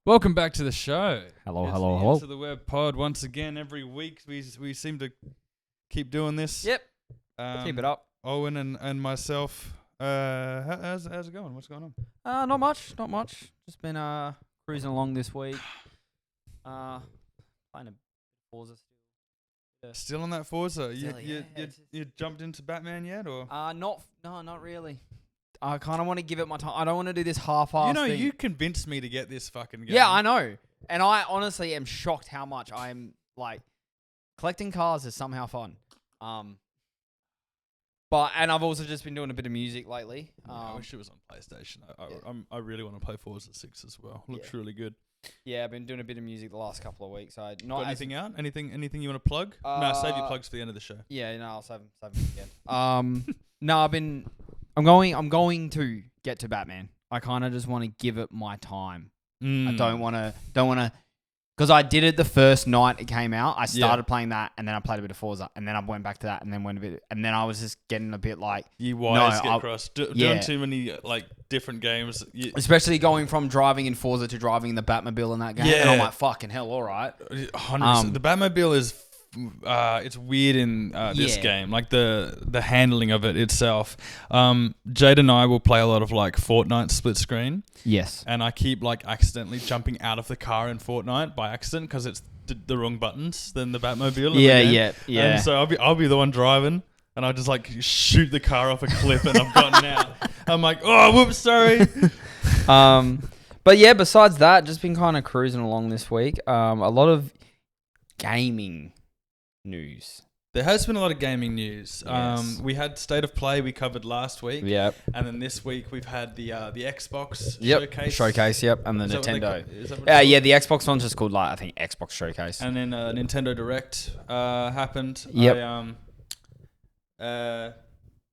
Welcome back to the show. Hello. Into the Web Pod once again. Every week we seem to keep doing this. Yep. Keep it up. Owen and myself. How's it going? What's going on? Not much. Just been cruising along this week. Playing a Forza still. Still on that Forza? Still, You jumped into Batman yet, or? Not really. I kind of want to give it my time. I don't want to do this half-assed thing. You convinced me to get this fucking game. Yeah, I know. And I honestly am shocked how much I'm, like, collecting cars is somehow fun. And I've also just been doing a bit of music lately. I wish it was on PlayStation. I really want to play Forza 6 as well. Looks really good. Yeah, I've been doing a bit of music the last couple of weeks. Got anything out? Anything you want to plug? No, save your plugs for the end of the show. Yeah, no, I'll save them again. No, I'm going to get to Batman. I kind of just want to give it my time. I don't want to, because I did it the first night it came out. I started playing that, and then I played a bit of Forza, and then I went back to that, and then and then I was just getting a bit like, you wires get crossed. Doing too many like different games, especially going from driving in Forza to driving in the Batmobile in that game. And I'm like, fucking hell, all right. 100%. The Batmobile is. It's weird in this game, like the handling of it itself. Jade and I will play a lot of like Fortnite split screen. Yes, and I keep like accidentally jumping out of the car in Fortnite by accident because it's the wrong buttons than the Batmobile. Yeah. And so I'll be the one driving, and I just like shoot the car off a cliff, and I've gotten out. I'm like, oh, whoops, sorry. But yeah, besides that, just been kind of cruising along this week. A lot of gaming news. There has been a lot of gaming news. Yes. We had State of Play we covered last week. Yep. And then this week we've had the Xbox showcase. Yep. And the Nintendo. The Xbox one's just called I think Xbox Showcase. And then Nintendo Direct happened. Yep.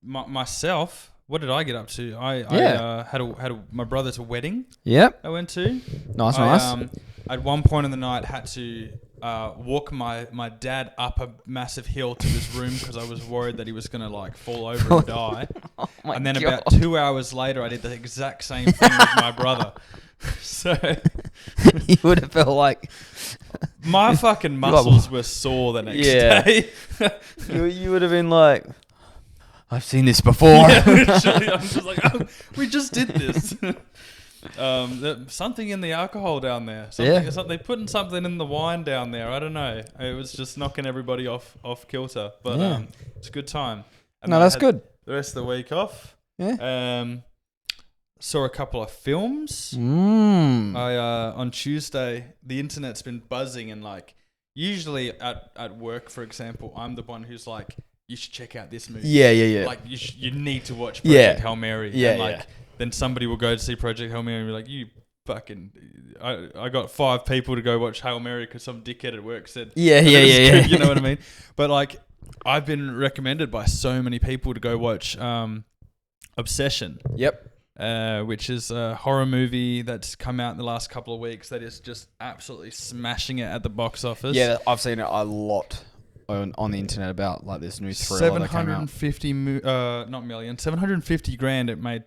Myself, what did I get up to? I had my brother's wedding. Yep. I went to. Nice. At one point in the night had to walk my dad up a massive hill to his room because I was worried that he was going to like fall over and die. And then about 2 hours later, I did the exact same thing with my brother. So you would have felt like my fucking muscles were sore the next day. You would have been like, I've seen this before. Yeah, literally, I'm just like, we just did this. Something in the alcohol down there. They're putting something in the wine down there. I don't know. It was just knocking everybody off kilter. But it's a good time. And that's good. The rest of the week off. Yeah. Saw a couple of films. On Tuesday, the internet's been buzzing, and like usually at work, for example, I'm the one who's like, you should check out this movie. Yeah. Like you need to watch Project Hail Mary. Yeah. Then somebody will go to see Project Hail Mary and be like, you fucking... I got 5 people to go watch Hail Mary because some dickhead at work said... Yeah. You know what I mean? But like, I've been recommended by so many people to go watch Obsession. Yep. Which is a horror movie that's come out in the last couple of weeks that is just absolutely smashing it at the box office. Yeah, I've seen it a lot on the internet about like this new thriller that came out. 750 grand it made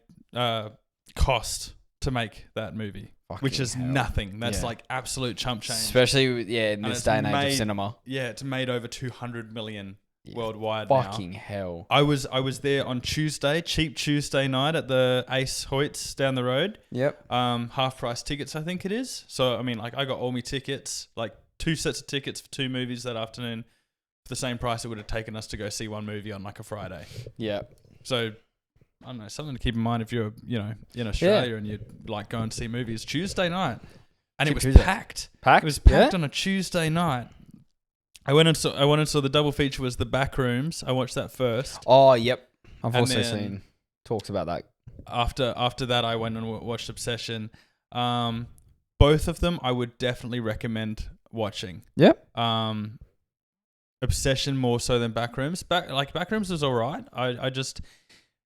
cost to make that movie. Fucking which is hell. Nothing. That's like absolute chump change. Especially in this day and age of cinema. Yeah, it's made over 200 million worldwide fucking now. Hell. I was there on Tuesday, cheap Tuesday night at the Ace Hoyts down the road. Yep. Half price tickets, I think it is. So I mean, like, I got all my tickets, like 2 sets of tickets for 2 movies that afternoon for the same price it would have taken us to go see one movie on like a Friday. Yeah. So I don't know, something to keep in mind if you're, in Australia and you like go and see movies. Tuesday night, and it was packed. Packed. It was packed on a Tuesday night. I went and saw the double feature was the Backrooms. I watched that first. Oh, yep. I've also seen talks about that. After that, I went and watched Obsession. Both of them, I would definitely recommend watching. Yep. Obsession more so than Backrooms. Backrooms is all right.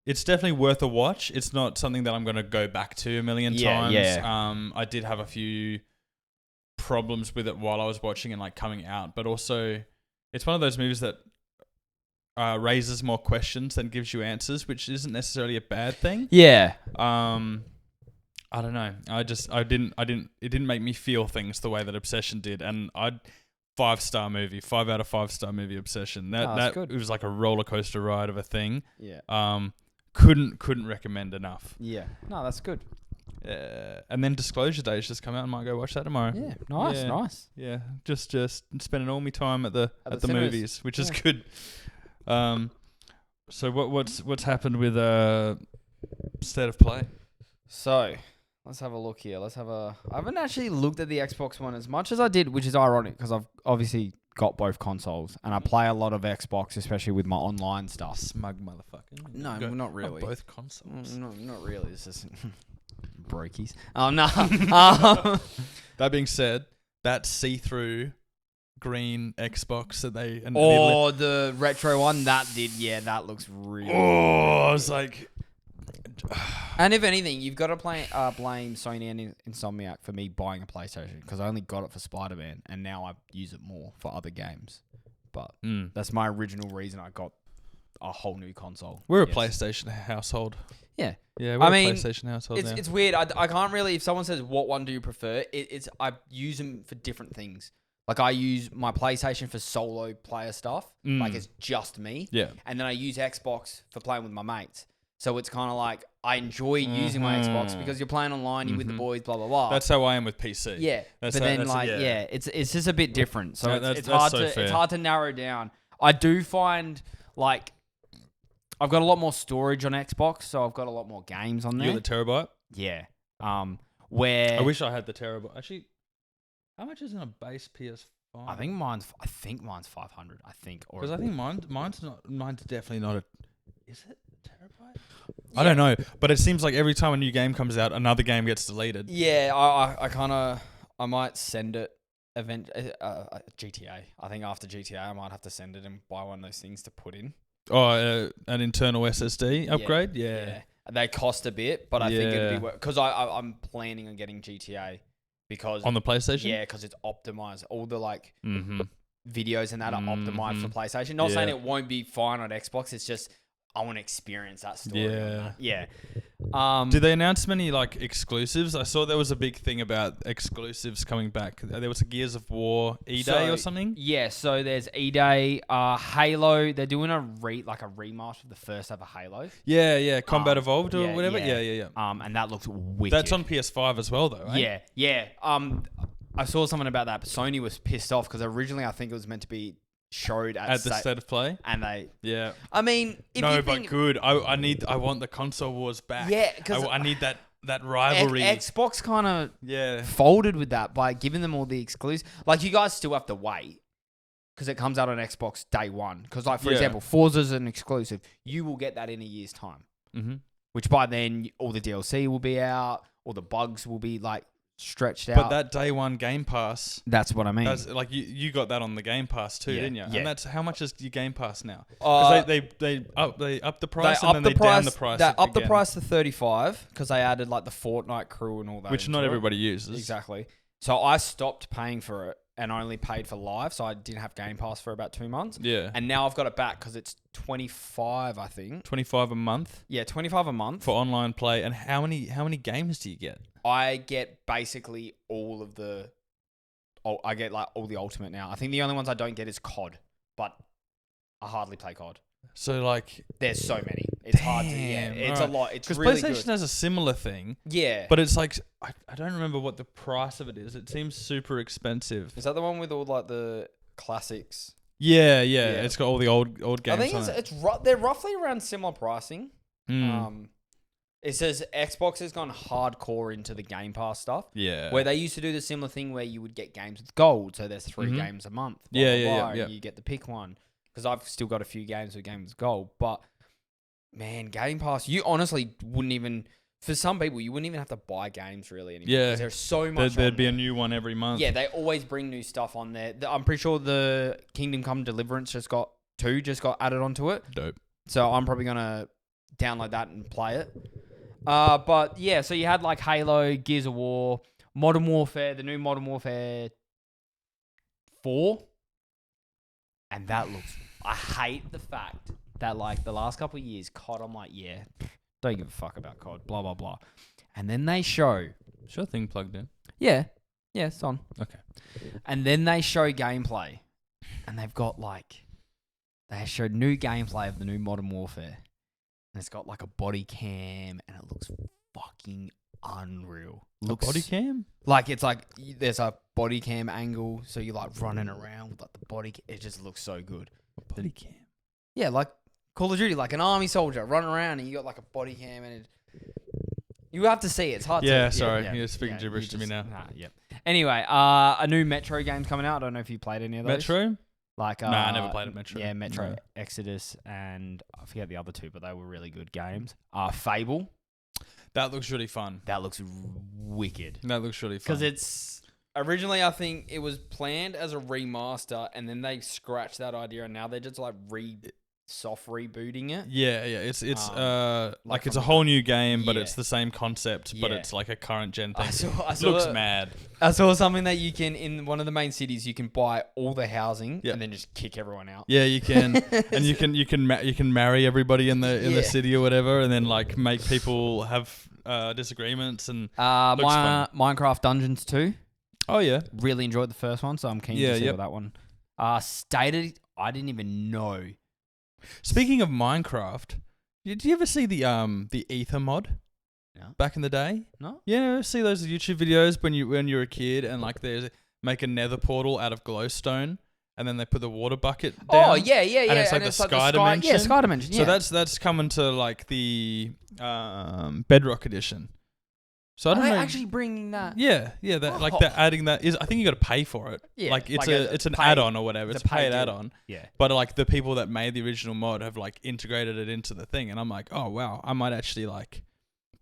It's definitely worth a watch. It's not something that I'm going to go back to a million times. Yeah. I did have a few problems with it while I was watching and like coming out, but also it's one of those movies that raises more questions than gives you answers, which isn't necessarily a bad thing. Yeah. I don't know. I didn't. It didn't make me feel things the way that Obsession did, and 5-star movie, 5 out of 5-star movie Obsession. That good. It was like a roller coaster ride of a thing. Yeah. Couldn't recommend enough. Yeah. No, that's good. And then Disclosure Day's just come out. I might go watch that tomorrow. Yeah. Nice. Yeah. Just spending all my time at the cinemas. movies, which is good. So what's happened with State of Play? So let's have a look here. I haven't actually looked at the Xbox One as much as I did, which is ironic because I've obviously got both consoles and I play a lot of Xbox, especially with my online stuff. Smug motherfucker. No, not really. Both consoles. No, not really. It's just brokies. No. That being said, that see-through green Xbox that they the retro one that looks really. Oh, I was like. And if anything, you've got to blame Sony and Insomniac for me buying a PlayStation because I only got it for Spider-Man and now I use it more for other games. But that's my original reason I got a whole new console. We're a PlayStation household. Yeah. Yeah, we're a PlayStation household now. It's weird. I can't really, if someone says, what one do you prefer? I use them for different things. Like I use my PlayStation for solo player stuff. Like it's just me. Yeah. And then I use Xbox for playing with my mates. So it's kind of like I enjoy using my Xbox because you're playing online, you're with the boys, blah blah blah. That's how I am with PC. Yeah, it's just a bit different. So it's hard to narrow down. I do find like I've got a lot more storage on Xbox, so I've got a lot more games on there. You got the terabyte? Yeah. Where I wish I had the terabyte. Actually, how much is in a base PS5? I think mine's 500. I think, because I think mine's definitely not a. Is it? Terabyte? Yeah. I don't know, but it seems like every time a new game comes out, another game gets deleted. Yeah, I might send it GTA. I think after GTA, I might have to send it and buy one of those things to put in. Oh, an internal SSD upgrade? Yeah. They cost a bit, but I think it'd be worth because I'm planning on getting GTA because on the PlayStation. Yeah, because it's optimized. All the videos and that are optimized for PlayStation. Not saying it won't be fine on Xbox. It's just I want to experience that story. Yeah. Did they announce many exclusives? I saw there was a big thing about exclusives coming back. There was a Gears of War E-Day or something. Yeah, so there's E-Day, Halo. They're doing a remaster of the first ever Halo. Yeah. Combat Evolved or whatever. Yeah. And that looks wicked. That's on PS5 as well, though, right? Yeah. I saw something about that, but Sony was pissed off because originally I think it was meant to be showed at the State of Play, and they I mean good. I want the console wars back. Because I need that rivalry. Xbox kind of folded with that by giving them all the exclusives. Like you guys still have to wait because it comes out on Xbox day one. Because for example, Forza's an exclusive. You will get that in a year's time, which by then all the DLC will be out, all the bugs will be stretched out. But that day one Game Pass, that's what I mean. That's you got that on the Game Pass too, didn't you? Yeah. And that's how much is your Game Pass now? Because they up the price and then they down the price. They up the price to $35 because they added the Fortnite crew and all that, which not everybody uses. Exactly. So I stopped paying for it and I only paid for Live, so I didn't have Game Pass for about 2 months. Yeah. And now I've got it back because it's $25, I think. $25 a month. Yeah, $25 a month for online play. And how many games do you get? I get basically all of the. I get all the Ultimate now. I think the only ones I don't get is COD, but I hardly play COD. So there's so many. It's hard to. Yeah, it's a lot. It's really because PlayStation has a similar thing. Yeah, but it's I don't remember what the price of it is. It seems super expensive. Is that the one with all the classics? Yeah. It's got all the old games. I think they're roughly around similar pricing. It says Xbox has gone hardcore into the Game Pass stuff. Yeah. Where they used to do the similar thing where you would get games with gold. So there's 3 games a month. Yeah. And you get to pick one. Because I've still got a few games with games with gold. But, man, Game Pass, you honestly wouldn't even... For some people, you wouldn't even have to buy games really anymore. Yeah. Because there's so much There'd be a new one every month. Yeah, they always bring new stuff on there. I'm pretty sure the Kingdom Come Deliverance just got added onto it. Dope. So I'm probably going to download that and play it. But yeah, so you had Halo, Gears of War, Modern Warfare, the new Modern Warfare 4. And that looks... I hate the fact that the last couple of years, COD, I'm don't give a fuck about COD, blah, blah, blah. And then they show. Sure thing plugged in. Yeah. Yeah, it's on. Okay. And then they show gameplay. And they've got like... They showed new gameplay of the new Modern Warfare. And it's got like a body cam. And it looks fucking unreal. Looks, a body cam? Like it's like... There's a body cam angle. So you're like running around with like the body... It just looks so good. A body cam? Yeah, like Call of Duty. Like an army soldier running around. And you got like a body cam. And you have to see it. It's hard to... Yeah, sorry. You're speaking gibberish to me now. Anyway, a new Metro game's coming out. I don't know if you played any of those. Metro? Like, I never played a Metro. Yeah, Metro Exodus, and I forget the other two, but they were really good games. Fable. That looks really fun. That looks wicked. That looks really fun. Because it's... Originally, I think it was planned as a remaster, and then they scratched that idea, and now they're just like soft rebooting it. Yeah. It's like it's a whole new game, but it's the same concept, but Yeah. it's like a current gen thing. I saw looks mad. I saw something that you can, in one of the main cities, you can buy all the housing and then just kick everyone out. Yeah, you can, and you can marry everybody in the city or whatever, and then like make people have disagreements and. Minecraft Dungeons 2. Oh yeah, really enjoyed the first one, so I'm keen to see what that one. Stated, I didn't even know. Speaking of Minecraft, did you ever see the Ether mod? No. Back in the day? No. Yeah, see those YouTube videos when you were a kid and like they make a nether portal out of glowstone and then they put the water bucket down. Oh yeah. And it's like the sky dimension. Yeah, sky dimension. Yeah. So that's coming to like the Bedrock edition. So I don't know. Actually bringing that. Yeah. That they're adding that is. I think you got to pay for it. Yeah, like it's like an add-on or whatever. It's a paid deal. add-on. Yeah. But like the people that made the original mod have like integrated it into the thing, and I'm like, oh wow, I might actually like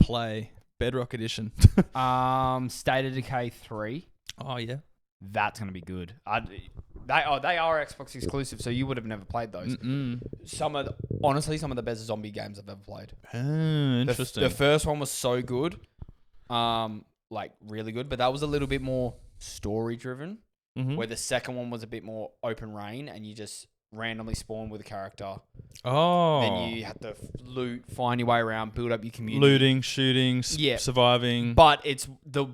play Bedrock edition. State of Decay 3. Oh yeah. That's gonna be good. They are Xbox exclusive, so you would have never played those. Honestly, some of the best zombie games I've ever played. Interesting. The first one was so good. Like really good, but that was a little bit more story driven. Where the second one was a bit more open reign, and you just randomly spawn with a character. Oh. Then you have to loot, find your way around, build up your community. Looting, shooting, surviving. But it's the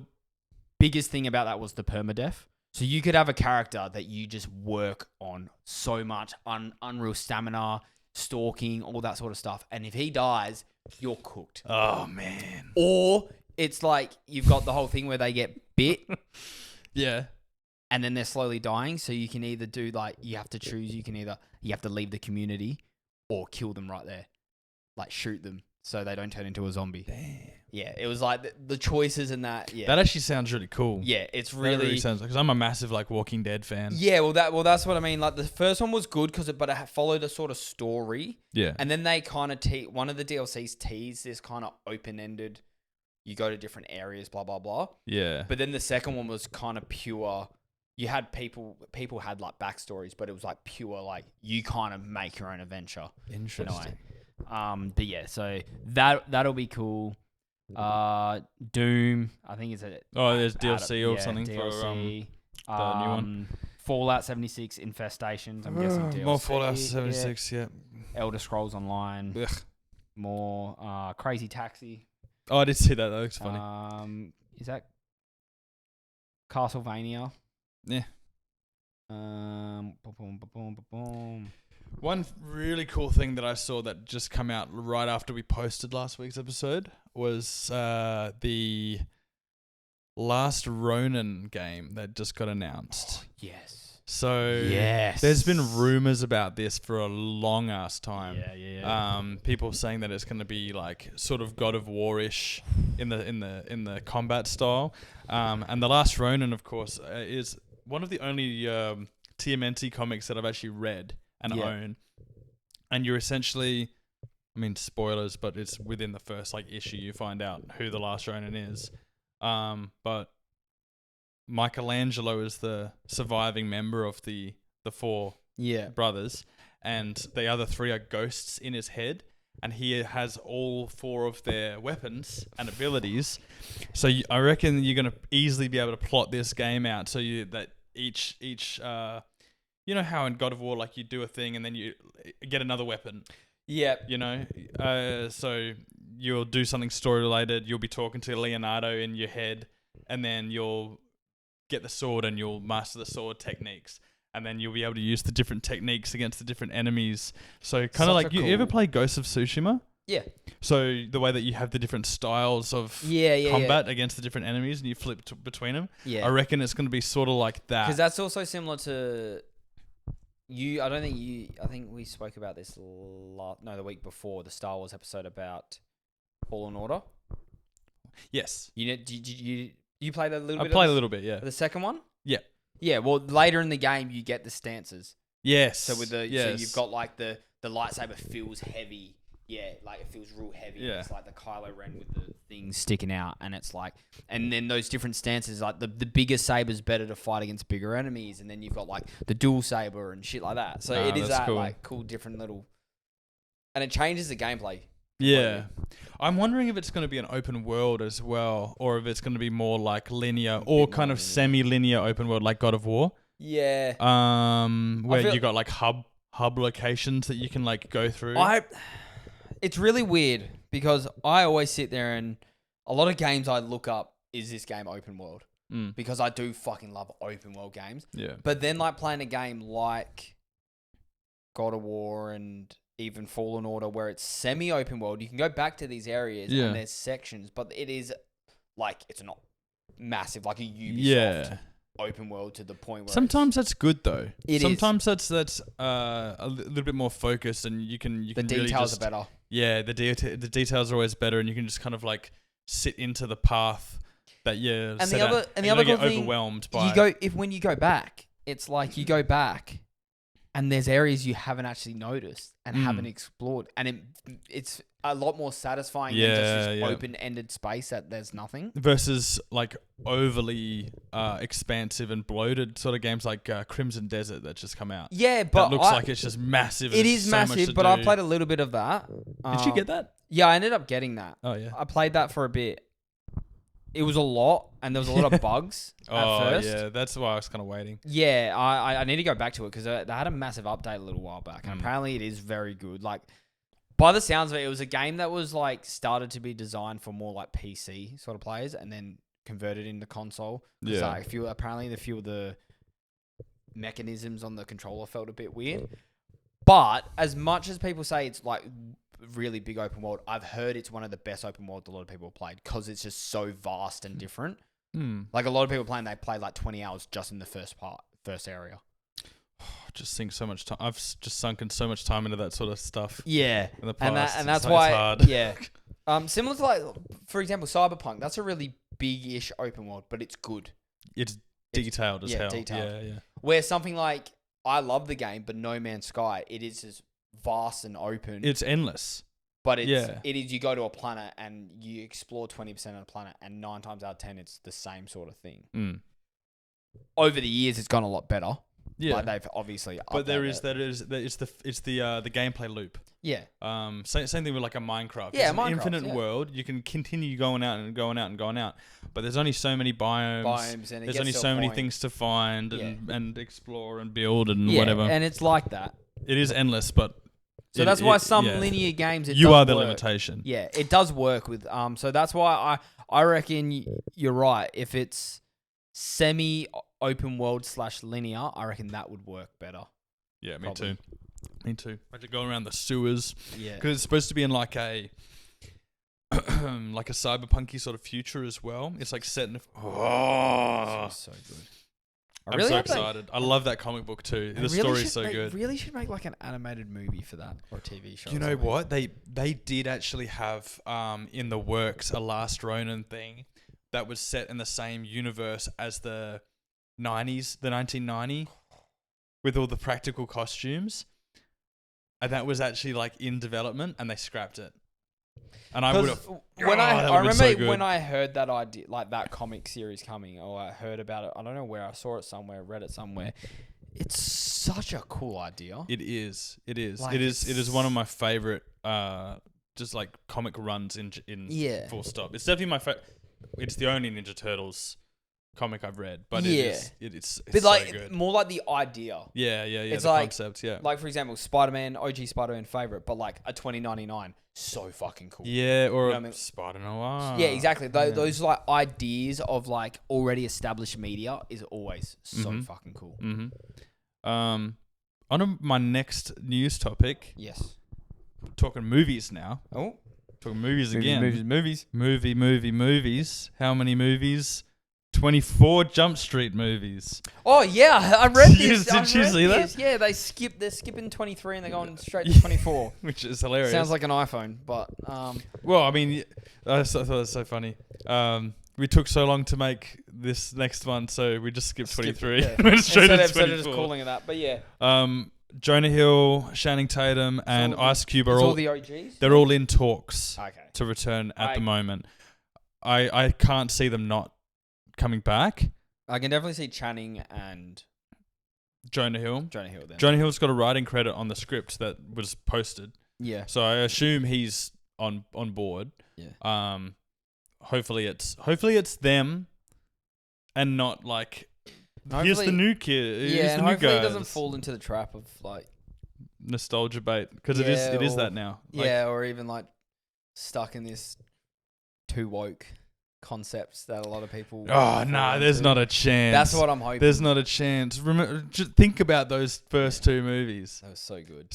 biggest thing about that was the permadeath. So you could have a character that you just work on so much, unreal stamina, stalking, all that sort of stuff. And if he dies, you're cooked. Oh man. Or it's like you've got the whole thing where they get bit. Yeah. And then they're slowly dying. So you can either do like, you have to choose. You have to leave the community or kill them right there. Like shoot them so they don't turn into a zombie. Damn. Yeah. It was like the choices and that. Yeah. That actually sounds really cool. Yeah. It's That really sounds like, because I'm a massive like Walking Dead fan. Yeah. That's what I mean. Like the first one was good but it followed a sort of story. Yeah. And then they kind of one of the DLCs teased this kind of open-ended, you go to different areas, blah, blah, blah. Yeah. But then the second one was kind of pure. You had people had like backstories, but it was like pure, like you kind of make your own adventure. Interesting. But yeah, so that'll be cool. Doom, I think it's there's DLC or something DLC. For the new one. Fallout 76 Infestations. I'm guessing DLC. More Fallout 76. Yeah. Elder Scrolls Online. Ugh. More Crazy Taxi. Oh, I did see that. That looks funny. Is that Castlevania? Yeah. One really cool thing that I saw that just come out right after we posted last week's episode was the Last Ronin game that just got announced. Oh, yes. So yes. There's been rumors about this for a long ass time. Yeah. People saying that it's going to be like sort of God of War-ish in the combat style. And the Last Ronin, of course, is one of the only TMNT comics that I've actually read and own. And you're essentially, I mean, spoilers, but it's within the first like issue you find out who the Last Ronin is. But Michelangelo is the surviving member of the four brothers, and the other three are ghosts in his head, and he has all four of their weapons and abilities. So I reckon you're going to easily be able to plot this game out so that each you know how in God of War, like you do a thing and then you get another weapon. Yeah. You know, so you'll do something story related. You'll be talking to Leonardo in your head, and then you'll get the sword and you'll master the sword techniques. And then you'll be able to use the different techniques against the different enemies. So kind of like, you ever play Ghost of Tsushima? Yeah. So the way that you have the different styles of combat against the different enemies and you flip between them. Yeah. I reckon it's going to be sort of like that. Because that's also similar to I think we spoke about this the week before, the Star Wars episode about Fallen Order. Yes. You played a little bit? I played a little bit, yeah. The second one? Yeah. Yeah, well, later in the game, you get the stances. Yes. So so you've got like the lightsaber feels heavy. Yeah, like it feels real heavy. Yeah. It's like the Kylo Ren with the things sticking out, and it's like, and then those different stances, like the bigger saber's better to fight against bigger enemies, and then you've got like the dual saber and shit like that. So it is that cool. Like cool different little, and it changes the gameplay. Yeah. I'm wondering if it's going to be an open world as well, or if it's going to be more like linear or kind of semi-linear open world like God of War. Yeah. Where you got like hub locations that you can like go through. It's really weird because I always sit there and a lot of games I look up, is this game open world? Because I do fucking love open world games. Yeah. But then like playing a game like God of War and even Fallen Order where it's semi-open world, you can go back to these areas and there's sections, but it is like, it's not massive like a Ubisoft open world to the point where sometimes that's good though. Sometimes is. that's a little bit more focused and you can the really details are better. Yeah, the details are always better and you can just kind of like sit into the path that you're and the other get thing, overwhelmed by. When you go back, it's like you go back and there's areas you haven't actually noticed and haven't explored, and it's a lot more satisfying than just this open-ended space that there's nothing. Versus like overly expansive and bloated sort of games like Crimson Desert that just come out. Yeah, but that looks like it's just massive. It is massive, but I played a little bit of that. Did you get that? Yeah, I ended up getting that. Oh yeah, I played that for a bit. It was a lot, and there was a lot of bugs at first. Yeah, that's why I was kind of waiting. Yeah, I need to go back to it because they had a massive update a little while back, and apparently it is very good. Like, by the sounds of it, it was a game that was like started to be designed for more like PC sort of players, and then converted into console. Yeah. Like apparently the few of the mechanisms on the controller felt a bit weird. But as much as people say it's like really big open world, I've heard it's one of the best open worlds a lot of people have played because it's just so vast and different. Like a lot of people they play like 20 hours just in the first area. Just sink so much time. I've just sunken so much time into that sort of stuff. Yeah, in the past. and that's it's why. hard. Yeah, similar to like, for example, Cyberpunk. That's a really big-ish open world, but it's good. It's detailed as hell. Detailed. Yeah. Where something like I love the game, but No Man's Sky, it is as vast and open. It's endless. But it is you go to a planet and you explore 20% of the planet, and 9 times out of 10 it's the same sort of thing. Over the years, it's gone a lot better. Yeah, like they've obviously. But it's the gameplay loop. Yeah. Same thing with like a Minecraft. Yeah, it's an infinite world. You can continue going out and going out and going out, but there's only so many biomes. And there's only so many things to find and explore and build and whatever. And it's like that. It is endless, but. So that's why some linear games you are the limitation. Yeah, it does work with so that's why I reckon you're right. If it's semi open world / linear, I reckon that would work better. Yeah, me too. Imagine going around the sewers. Yeah, because it's supposed to be in like a like a cyberpunky sort of future as well. It's like set in. So good. I'm so excited. I love that comic book too. The story's so good. They really should make like an animated movie for that or a TV show. You know what? They did actually have in the works a Last Ronin thing that was set in the same universe as the 90s, the 1990, with all the practical costumes. And that was actually like in development and they scrapped it. And I would have. I remember when I heard that idea, like that comic series coming, or I heard about it. I don't know where I saw it somewhere, read it somewhere. It's such a cool idea. It is. Like it is one of my favorite, just like comic runs in full stop. It's definitely my favorite. It's the only Ninja Turtles comic I've read, but Yeah. it's But so like good. more like the idea. Yeah. It's The like- concept, yeah. Like for example, Spider-Man, OG Spider-Man favorite, but like a 2099, so fucking cool. Yeah, or You know what I mean? Spider Noir. Yeah, exactly. Yeah. Those like ideas of like already established media is always so fucking cool. On to my next news topic. Yes. Talking movies now. Oh, Talking movies again. movies. Movies. How many movies? 24 Jump Street movies. Oh yeah, I read this. Did you see that? Yeah, they're skipping 23 and they're going straight to 24. Which is hilarious. Sounds like an iPhone, but Well, I mean, I thought it was so funny. We took so long to make this next one, so we just skipped 23. Yeah. Went straight to instead of 24. just calling it that, but yeah. Jonah Hill, Channing Tatum, and all Ice Cube are It's all all the OGs. they're all in talks Okay. to return at the moment. I can't see them not coming back. I can definitely see Channing and Jonah Hill. Jonah Hill then. Jonah Hill's got a writing credit on the script that was posted, Yeah. so I assume he's on board. Yeah. Hopefully it's them, and not like here's the new kid. Yeah, Here's and the new hopefully guys. it doesn't fall into the trap of like Nostalgia bait, because it Yeah, is or- that now. Like, yeah, or even like stuck in this too woke concepts that a lot of people. Oh fall no, there's into. not a chance. That's what I'm hoping. There's not a chance. Remember, just think about those first two movies. That was so good.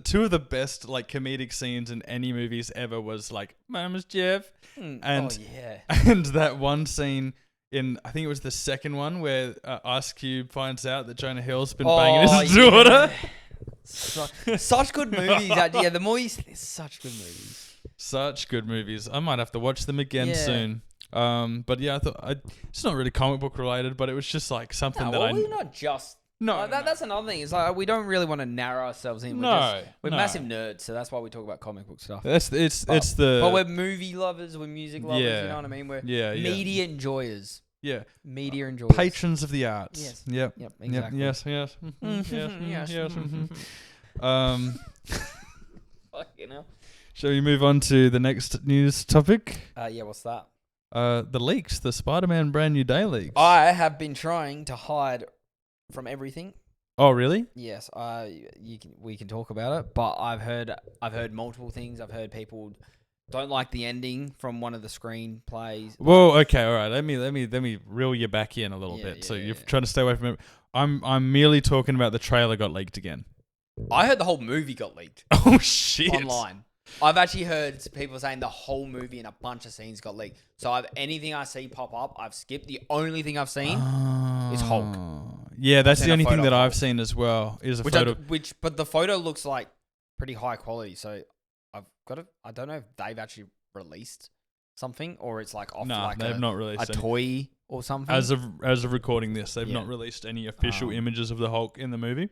Two of the best like comedic scenes in any movies ever was like, "My name is Jeff," and oh yeah, and that one scene in, I think it was the second one, where Ice Cube finds out that Jonah Hill's been banging his daughter. Such good movies. Yeah, the more you such good movies. Such good movies. I might have to watch them again Yeah. soon. But yeah, it's not really comic book related, but it was just like something No, that well, we're not just. No, that's another thing. It's like we don't really want to narrow ourselves in. We're massive nerds, so that's why we talk about comic book stuff. But we're movie lovers, we're music lovers. Yeah. You know what I mean? We're Yeah. media enjoyers. Yeah. Media enjoyers. Patrons of the arts. Yes. Yep. Yep. Exactly. Yes. Yes. Mhm, Yes. Yes. Fucking hell. Shall we move on to the next news topic? Yeah. What's that? The leaks, the Spider-Man Brand New Day leaks. I have been trying to hide from everything. Oh, really? Yes, we can talk about it, but I've heard multiple things. I've heard people don't like the ending from one of the screenplays. Whoa. Okay. All right. Let me reel you back in a little bit. So you're trying to stay away from it. I'm merely talking about the trailer got leaked again. I heard the whole movie got leaked Oh shit! online. I've actually heard people saying the whole movie and a bunch of scenes got leaked. So anything I see pop up, I've skipped. The only thing I've seen is Hulk. Yeah, that's seen the a only thing photo that of I've Hulk. seen as well. Is a But photo. the photo looks like pretty high quality. So I don't know if they've actually released something or it's like off Nah, like they've not released a any. toy or something. As of recording this, they've Yeah. not released any official images of the Hulk in the movie,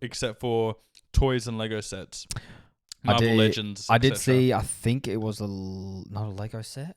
except for toys and Lego sets. Marvel Legends. I did et cetera. see. I think it was not a Lego set.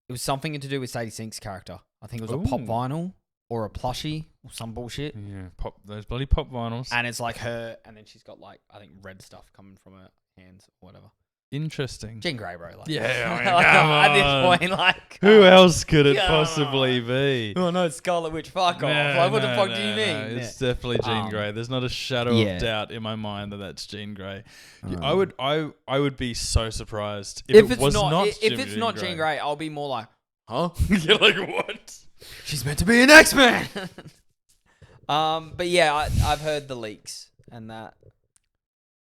It was something to do with Sadie Sink's character. I think it was a pop Ooh. vinyl or a plushie or some bullshit. Yeah, those bloody pop vinyls. And it's like her, and then she's got like I think red stuff coming from her hands or whatever. Interesting. Jean Grey, bro. Like, Yeah, I mean, like, come at on. this point, like Who else could it come possibly be? Oh no, it's Scarlet Witch. Fuck off. Like, what the fuck do you mean? It's definitely Jean Grey. There's not a shadow yeah. of doubt in my mind that that's Jean Grey. Um, I would be so surprised if it it's was not. if it's not Jean Grey, I'll be more like, huh? You're like, what? She's meant to be an X-Man. But yeah, I've heard the leaks and that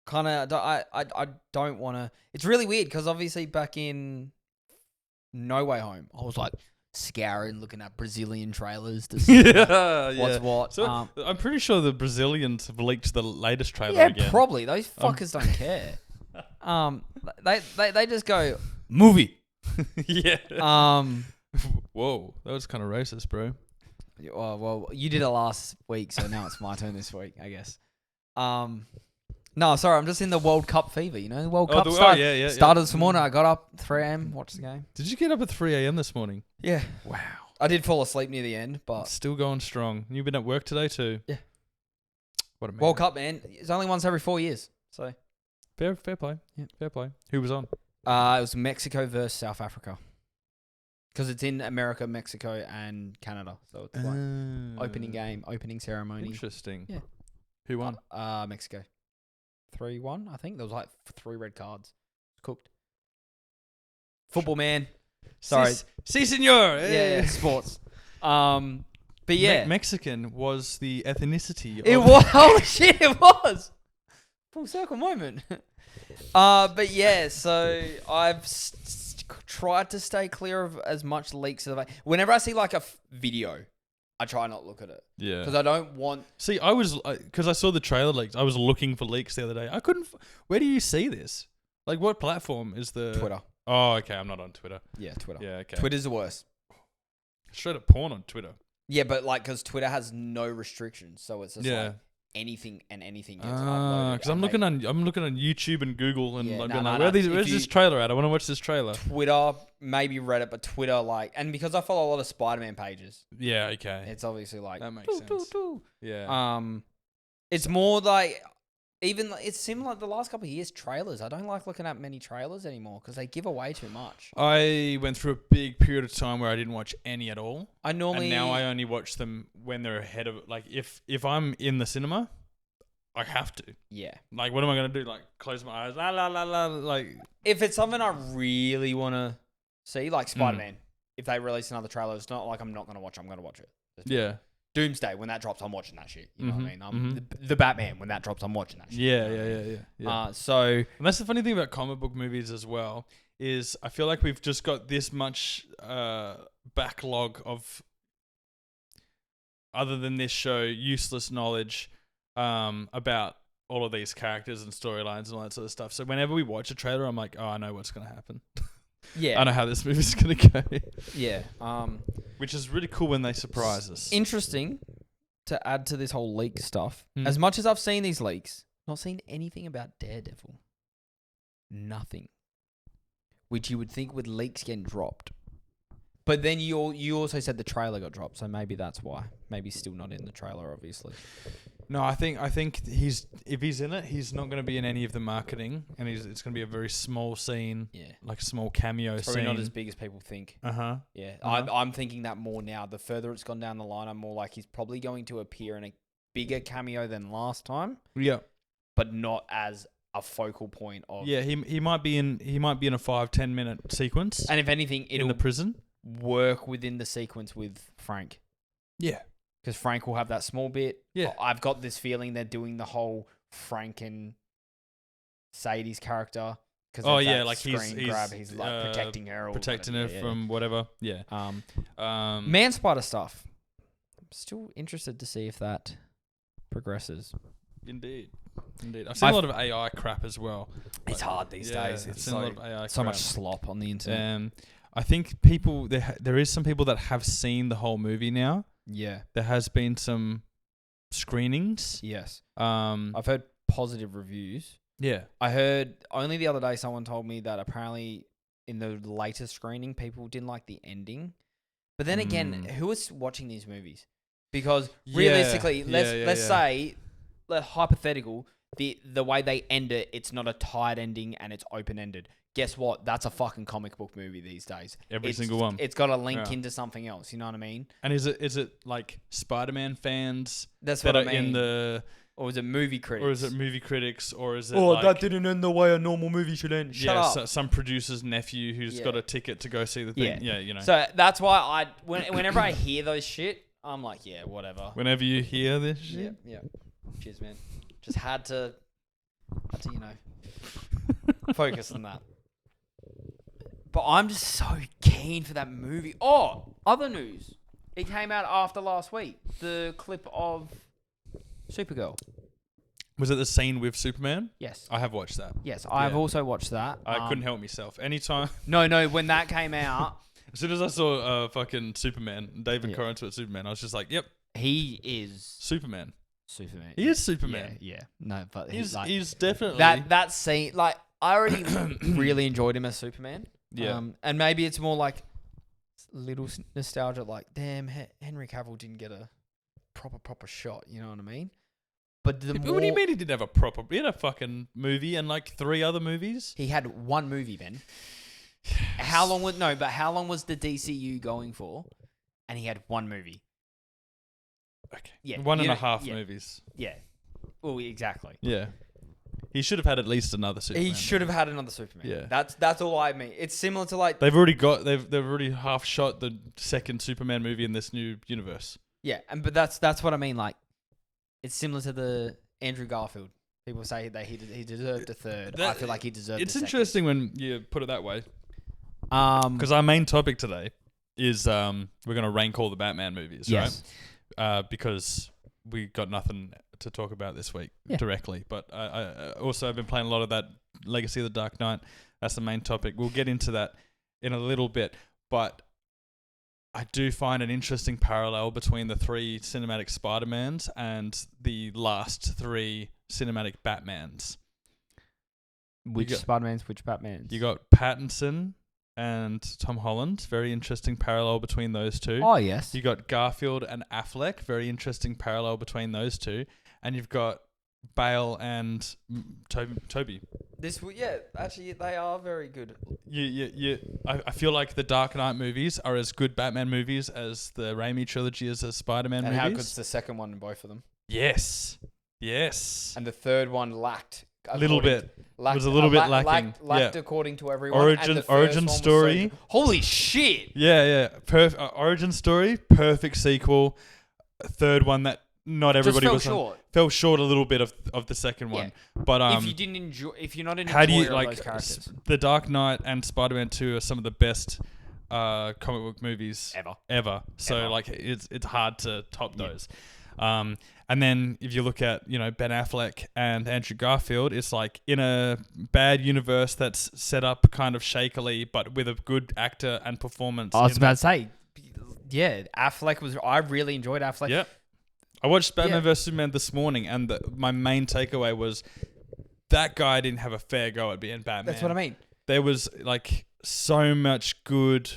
kind of I don't want to. It's really weird because obviously back in No Way Home, I was like scouring, looking at Brazilian trailers to see what's what. So I'm pretty sure the Brazilians have leaked the latest trailer Yeah, again. probably. Those fuckers don't care. They just go movie. Yeah. Um. Whoa, that was kind of racist, bro. Well, you did it last week, so now it's my turn this week, I guess. No, sorry, I'm just in the World Cup fever. You know, the World Cup started this morning. I got up 3 a.m. watched the game. Did you get up at 3 a.m. this morning? Yeah, Wow. I did fall asleep near the end, but Still going strong. You've been at work today too? Yeah. What a man. World Cup, man, it's only once every 4 years. So Fair play. Yeah. Fair play. Who was on? it was Mexico versus South Africa. Because it's in America, Mexico, and Canada. So it's like opening game, opening ceremony. Interesting. Yeah. Who won? Mexico. 3-1, I think. There was like 3 red cards. Cooked. Football, man. Sorry. Si, senor. Yeah, sports. But yeah. Mexican was the ethnicity. It was. Holy shit, it was. Full circle moment. But yeah, so I've tried to stay clear of as much leaks as whenever I see like a video, I try not to look at it. Yeah. Because I don't want... See, I was... Because I saw the trailer leaks. I was looking for leaks the other day. I couldn't... Where do you see this? Like, what platform is the... Twitter. Oh, okay. I'm not on Twitter. Yeah, Twitter. Yeah, okay. Twitter's the worst. Straight up porn on Twitter. Yeah, but like, because Twitter has no restrictions. So it's just like anything and anything gets uploaded. Because I'm looking on YouTube and Google and I'm going like, where's this trailer at? I want to watch this trailer. Twitter, maybe Reddit, but Twitter, like, and because I follow a lot of Spider-Man pages. Yeah, okay. It's obviously like that makes sense. Yeah. It's more like it seemed like the last couple of years trailers. I don't like looking at many trailers anymore because they give away too much. I went through a big period of time where I didn't watch any at all. And now I only watch them when they're ahead of it. Like if I'm in the cinema, I have to. Yeah. Like what am I gonna do? Like close my eyes, la la la la. Like if it's something I really want to see, like Spider-Man, if they release another trailer, it's not like I'm not gonna watch it. I'm gonna watch it. Yeah. Doomsday, when that drops, I'm watching that shit. You know what I mean? The Batman, when that drops, I'm watching that shit. Yeah. So... And that's the funny thing about comic book movies as well, is I feel like we've just got this much backlog of, other than this show, useless knowledge about all of these characters and storylines and all that sort of stuff. So whenever we watch a trailer, I'm like, oh, I know what's going to happen. Yeah. I know how this movie's going to go. Yeah. Which is really cool when they surprise us. Interesting to add to this whole leak stuff. As much as I've seen these leaks, not seen anything about Daredevil. Nothing. Which you would think with leaks getting dropped. But then you also said the trailer got dropped, so maybe that's why. Maybe still not in the trailer, obviously. No, I think if he's in it, he's not going to be in any of the marketing, and it's going to be a very small scene, like a small cameo it's scene. Probably not as big as people think. Yeah, I'm thinking that more now. The further it's gone down the line, I'm more like he's probably going to appear in a bigger cameo than last time. Yeah, but not as a focal point of. Yeah, he might be in a 5-10 minute sequence, and if anything, it'll in the prison work within the sequence with Frank. Yeah. Because Frank will have that small bit. Yeah. I've got this feeling they're doing the whole Frank and Sadie's character. Like he's like protecting her. Protecting her from whatever. Yeah. Man-Spider stuff. I'm still interested to see if that progresses. Indeed. I've seen a lot of AI crap as well. It's hard these days. It's a lot of AI so much slop on the internet. I think there is some people that have seen the whole movie now. Yeah. There has been some screenings. Yes. I've heard positive reviews. Yeah. I heard only the other day someone told me that apparently in the latest screening people didn't like the ending. But then again, who is watching these movies? Because realistically, let's say, hypothetical, the way they end it, it's not a tied ending and it's open-ended. Guess what? That's a fucking comic book movie these days. Every single one. It's got to link into something else. You know what I mean? And is it like Spider-Man fans that are in the... Or is it movie critics? Or is it movie critics? Or is it that didn't end the way a normal movie should end. Shut up. So some producer's nephew who's got a ticket to go see the thing. Yeah, you know. So that's why whenever I hear those shit, I'm like, yeah, whatever. Whenever you hear this shit? Yeah. Cheers, man. Just had to focus on that. But I'm just so keen for that movie. Oh, other news. It came out after last week. The clip of Supergirl. Was it the scene with Superman? Yes. I have watched that. Yes, I've also watched that. I couldn't help myself. Anytime. No, when that came out. As soon as I saw fucking Superman, David Corenswet Superman, I was just like, yep. He is Superman. He is Superman. Yeah. No, but he's definitely... That scene, like, I already really enjoyed him as Superman. Yeah. And maybe it's more like little nostalgia, like, damn, Henry Cavill didn't get a proper shot, you know what I mean? But what do you mean he didn't have a proper... He had a fucking movie and like 3 other movies? He had one movie, Ben. How long was the DCU going for? And he had one movie. Okay. Yeah, One and a half movies. Yeah. Well, exactly. Yeah. He should have had at least another Superman. He should have had another Superman. Yeah. That's all I mean. It's similar to like They've already half shot the second Superman movie in this new universe. yeah, but that's what I mean. Like, it's similar to the Andrew Garfield. People say that he deserved a third. I feel like he deserved. It's a second. interesting when you put it that way. Because our main topic today is we're gonna rank all the Batman movies, yes. right? Because we got nothing to talk about this week directly. But I also have been playing a lot of that Legacy of the Dark Knight. That's the main topic. We'll get into that in a little bit. But I do find an interesting parallel between the 3 cinematic Spider-Mans and the last 3 cinematic Batmans. Which Spider-Mans? Which Batmans? You got Pattinson and Tom Holland. Very interesting parallel between those two. Oh, yes. You got Garfield and Affleck. Very interesting parallel between those two. And you've got Bale and Toby. Actually, they are very good. I feel like the Dark Knight movies are as good Batman movies as the Raimi trilogy is as Spider-Man movies. And how good's the second one in both of them? Yes. And the third one lacked a little bit. Was a little bit lacking. Lacked according to everyone. Origin story. Holy shit! Yeah. Origin story. Perfect sequel. Third one that not everybody just fell short a little bit of the second one. But if you're not in how do you those characters, The Dark Knight and Spider-Man 2 are some of the best comic book movies ever. So like it's hard to top those. And then if you look at, Ben Affleck and Andrew Garfield, it's like in a bad universe that's set up kind of shakily, but with a good actor and performance. I was about to say, Affleck I really enjoyed Affleck. Yeah. I watched Batman vs Superman this morning, and my main takeaway was that guy didn't have a fair go at being Batman. That's what I mean. There was like so much good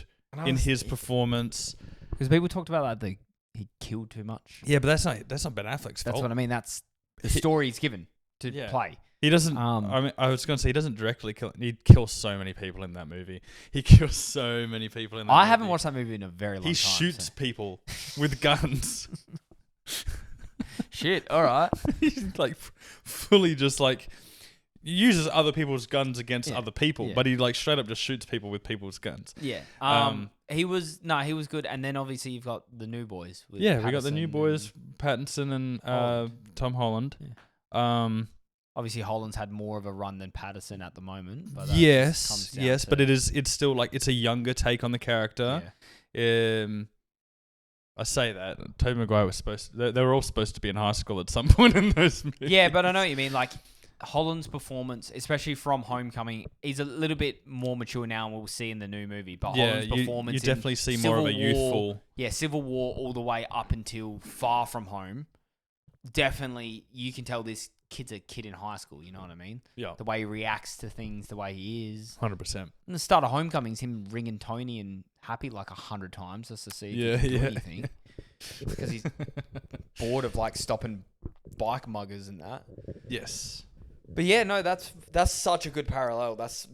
in his performance. Because people talked about that he killed too much. Yeah, but that's not Ben Affleck's fault. That's what I mean. That's the story he's given to play. He doesn't. I was going to say he doesn't directly kill. He kills so many people in that movie. He kills so many people in that movie. I haven't watched that movie in a very long time. He shoots people with guns. Shit. All right. He's like fully just like uses other people's guns against other people, but he like straight up just shoots people with people's guns. Yeah. He was good, and then obviously you've got the new boys. We got the new boys, Pattinson and Tom Holland. Yeah. Obviously Holland's had more of a run than Pattinson at the moment. But yes, but it's still like it's a younger take on the character. Yeah. I say that Tobey Maguire was they were all supposed to be in high school at some point in those movies. Yeah, but I know what you mean. Like Holland's performance, especially from Homecoming, he's a little bit more mature now, and we'll see in the new movie. But Holland's performance, you definitely see more of a youthful. Yeah, Civil War all the way up until Far From Home. Definitely, you can tell this kid's a kid in high school. You know what I mean? Yeah. The way he reacts to things, the way he is. 100%. And the start of Homecoming's him ringing Tony and Happy like 100 times just to see if he can do anything. Because he's bored of like stopping bike muggers and that. Yes. But yeah, no, that's such a good parallel. That's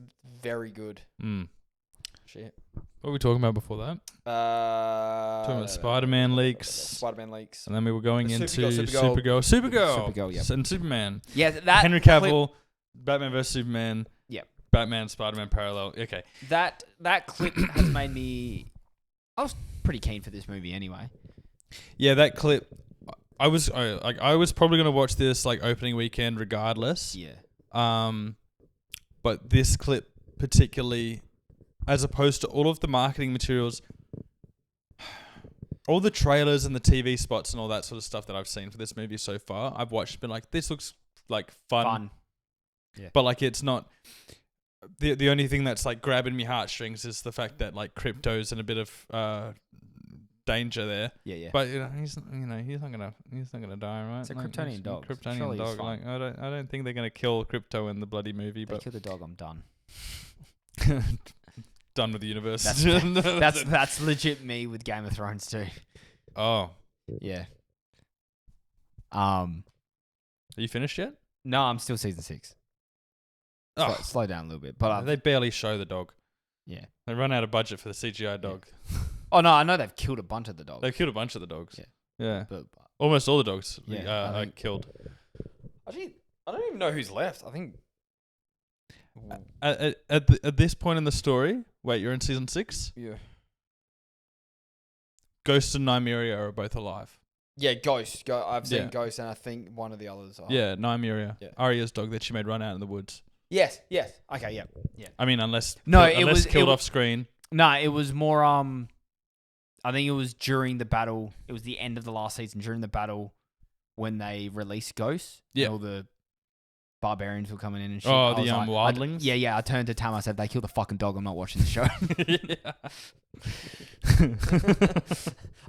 very good. Shit. What were we talking about before that? Talking about Spider-Man leaks. And then we were going into Supergirl, yeah. And Superman. Yeah, that Henry Cavill, Batman vs Superman. Yeah. Batman, Spider-Man parallel. Okay. That clip has made me. I was pretty keen for this movie anyway. Yeah, that clip. I was probably gonna watch this like opening weekend regardless. Yeah. But this clip particularly, as opposed to all of the marketing materials, all the trailers and the TV spots and all that sort of stuff that I've seen for this movie so far, I've watched, been like, this looks like fun. Yeah. But like, it's not. The only thing that's like grabbing me heartstrings is the fact that like Crypto's in a bit of danger there. Yeah. But he's not gonna die, right? It's a Kryptonian dog. Kryptonian dog. Like I don't think they're gonna kill Crypto in the bloody movie. They but kill the dog, I'm done. Done with the universe. That's legit me with Game of Thrones too. Oh. Yeah. Are you finished yet? No, I'm still season 6. Slow down a little bit, but they barely show the dog. Yeah. They run out of budget for the CGI dog. Oh no, I know they've killed a bunch of the dogs. They've killed a bunch of the dogs. Yeah. But Almost all the dogs I are killed. actually, I don't even know who's left. I think. At this point in the story, wait, you're in season 6? Yeah. Ghost and Nymeria are both alive. Yeah, Ghost. I've seen Ghost, and I think one of the others are. Yeah, Nymeria. Yeah. Arya's dog that she made run out in the woods. Yes. Okay. Yeah. I mean, unless killed off screen. No, it was more. I think it was during the battle. It was the end of the last season during the battle when they released Ghost. Yeah. All the barbarians were coming in and shit. Oh, the wildlings. Yeah. I turned to Tam. I said, "They killed the fucking dog. I'm not watching the show."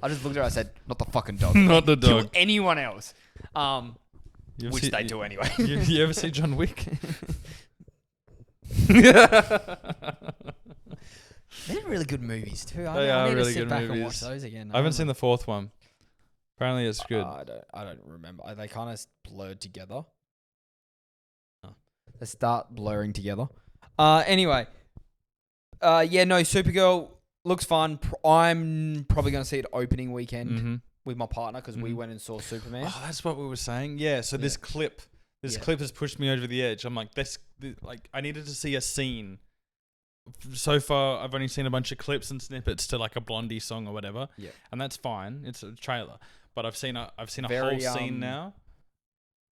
I just looked at her. I said, "Not the fucking dog. Not the dog. Kill anyone else." Which they do anyway. You ever see John Wick? They're really good movies too. They I are need to really sit good back movies. and watch those again. I haven't seen the 4th one. Apparently, it's good. I don't remember. They kind of blurred together. They start blurring together. Anyway. Supergirl looks fun. I'm probably going to see it opening weekend with my partner because we went and saw Superman. Oh, that's what we were saying. Yeah. So this clip has pushed me over the edge. I'm like, I needed to see a scene. So far, I've only seen a bunch of clips and snippets to like a Blondie song or whatever. Yeah. And that's fine. It's a trailer. But I've seen a whole scene now.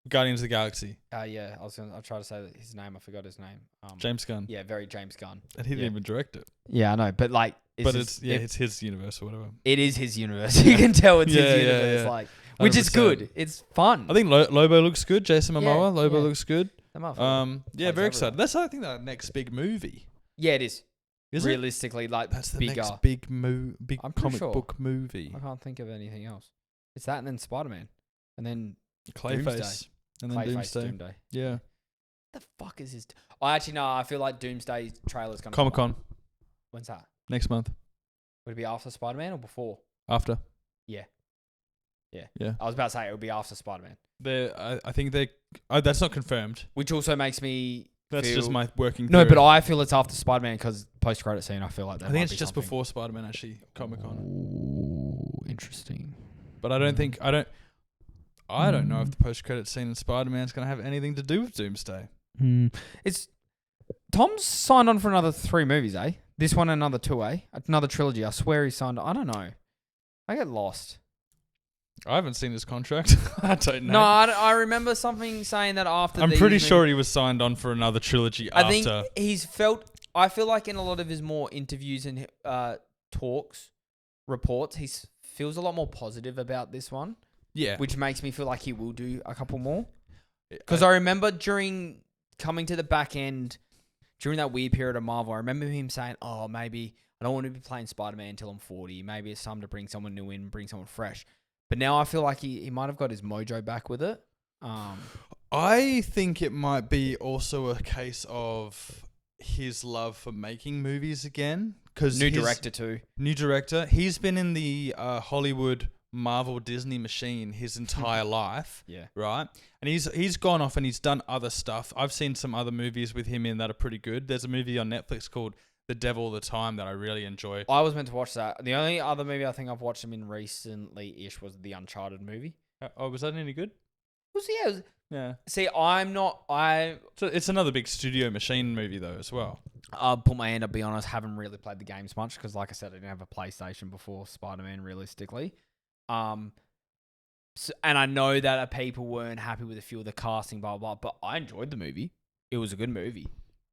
Guardians of the Galaxy. I'll try to say his name. I forgot his name. James Gunn. Yeah, very James Gunn. And he didn't even direct it. Yeah, I know. But like, it's his universe or whatever. It is his universe. You can tell it's his universe. Like, which is good. It's fun. I think Lobo looks good. Jason Momoa. Lobo looks good. Very excited. That's I think the next big movie. Yeah, it is. Is realistically, it? like That's the bigger. next big comic book movie. I can't think of anything else. It's that and then Spider-Man. And then Clayface. Doomsday. And then Doomsday. Yeah. The fuck is his... I feel like Doomsday trailer's going to Comic-Con. When's that? Next month. Would it be after Spider-Man or before? After. Yeah. Yeah. I was about to say it would be after Spider-Man. I think that's not confirmed. Which also makes me... That's just my working theory. No, but I feel it's after Spider-Man because post-credit scene, I feel like that I think it's just before Spider-Man, actually, Comic-Con. Ooh, interesting. But I don't know if the post-credit scene in Spider-Man's going to have anything to do with Doomsday. It's Tom's signed on for another 3 movies, eh? This one, another 2, eh? Another trilogy. I swear he signed. I don't know. I get lost. I haven't seen his contract. I don't know. No, I remember something saying that after. I'm pretty sure he was signed on for another trilogy after. I think he's felt. I feel like in a lot of his more interviews and reports, he feels a lot more positive about this one. Yeah. Which makes me feel like he will do a couple more. Because I remember during coming to the back end, during that weird period of Marvel, I remember him saying, "Oh, maybe I don't want to be playing Spider-Man until I'm 40. Maybe it's time to bring someone new in, bring someone fresh." But now I feel like he might have got his mojo back with it. I think it might be also a case of his love for making movies again. New director. He's been in the Hollywood Marvel Disney machine his entire life. Yeah. Right? And he's gone off and he's done other stuff. I've seen some other movies with him in that are pretty good. There's a movie on Netflix called The Devil All the Time that I really enjoy. I was meant to watch that. The only other movie I think I've watched him in recently-ish was the Uncharted movie. Oh, was that any good? It was. Yeah. See, So it's another big studio machine movie though as well. I'll put my hand up, be honest, haven't really played the games much because like I said, I didn't have a PlayStation before Spider-Man realistically. And I know that people weren't happy with a few of the casting, blah, blah, blah, but I enjoyed the movie. It was a good movie.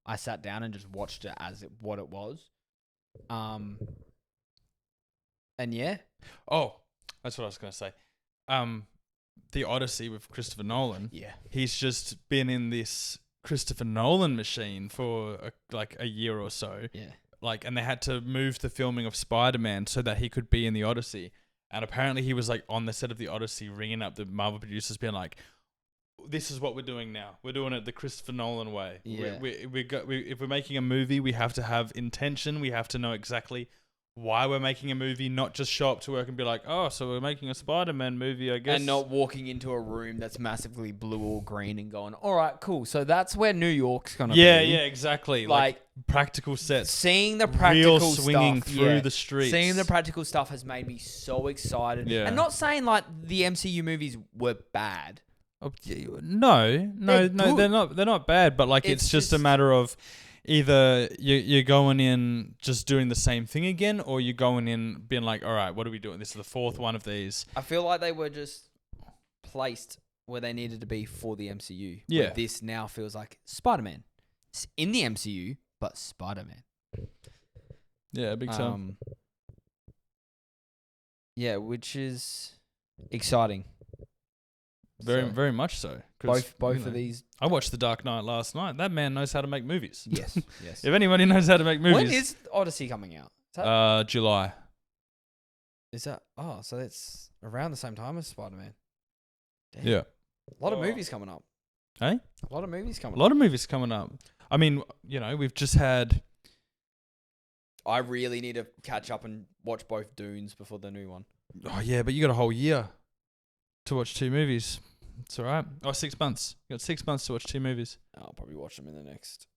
I sat down and just watched it as what it was. And yeah. Oh, that's what I was going to say. The Odyssey with Christopher Nolan. Yeah. He's just been in this Christopher Nolan machine for a year or so. Yeah. And they had to move the filming of Spider-Man so that he could be in the Odyssey. And apparently he was on the set of the Odyssey ringing up the Marvel producers being like, this is what we're doing now. We're doing it the Christopher Nolan way. Yeah. If we're making a movie, we have to have intention. We have to know exactly why we're making a movie, not just show up to work and be like, oh, so we're making a Spider-Man movie, I guess. And not walking into a room that's massively blue or green and going, all right, cool. So that's where New York's going to be. Yeah, exactly. Like practical sets. Seeing the practical real swinging stuff, through the streets. Seeing the practical stuff has made me so excited. Yeah. And not saying like the MCU movies were bad. Oh, no, they're not bad, but like it's just a matter of either you're going in just doing the same thing again, or you're going in being like, all right, what are we doing? This is the fourth one of these. I feel like they were just placed where they needed to be for the MCU. Yeah. Where this now feels like Spider-Man. It's in the MCU, but Spider-Man. Yeah, big time. Yeah, which is exciting. Very much so. Both of these. I watched The Dark Knight last night. That man knows how to make movies. Yes. If anybody knows how to make movies. When is Odyssey coming out? Is that, July. Is that? Oh, so it's around the same time as Spider-Man. Damn. Yeah. A lot of movies coming up. Hey? A lot of movies coming up. A lot of movies coming up. I mean, we've just had... I really need to catch up and watch both Dunes before the new one. Oh, yeah, but you got a whole year to watch 2 movies. It's all right. Oh, 6 months. You got 6 months to watch 2 movies. I'll probably watch them in the next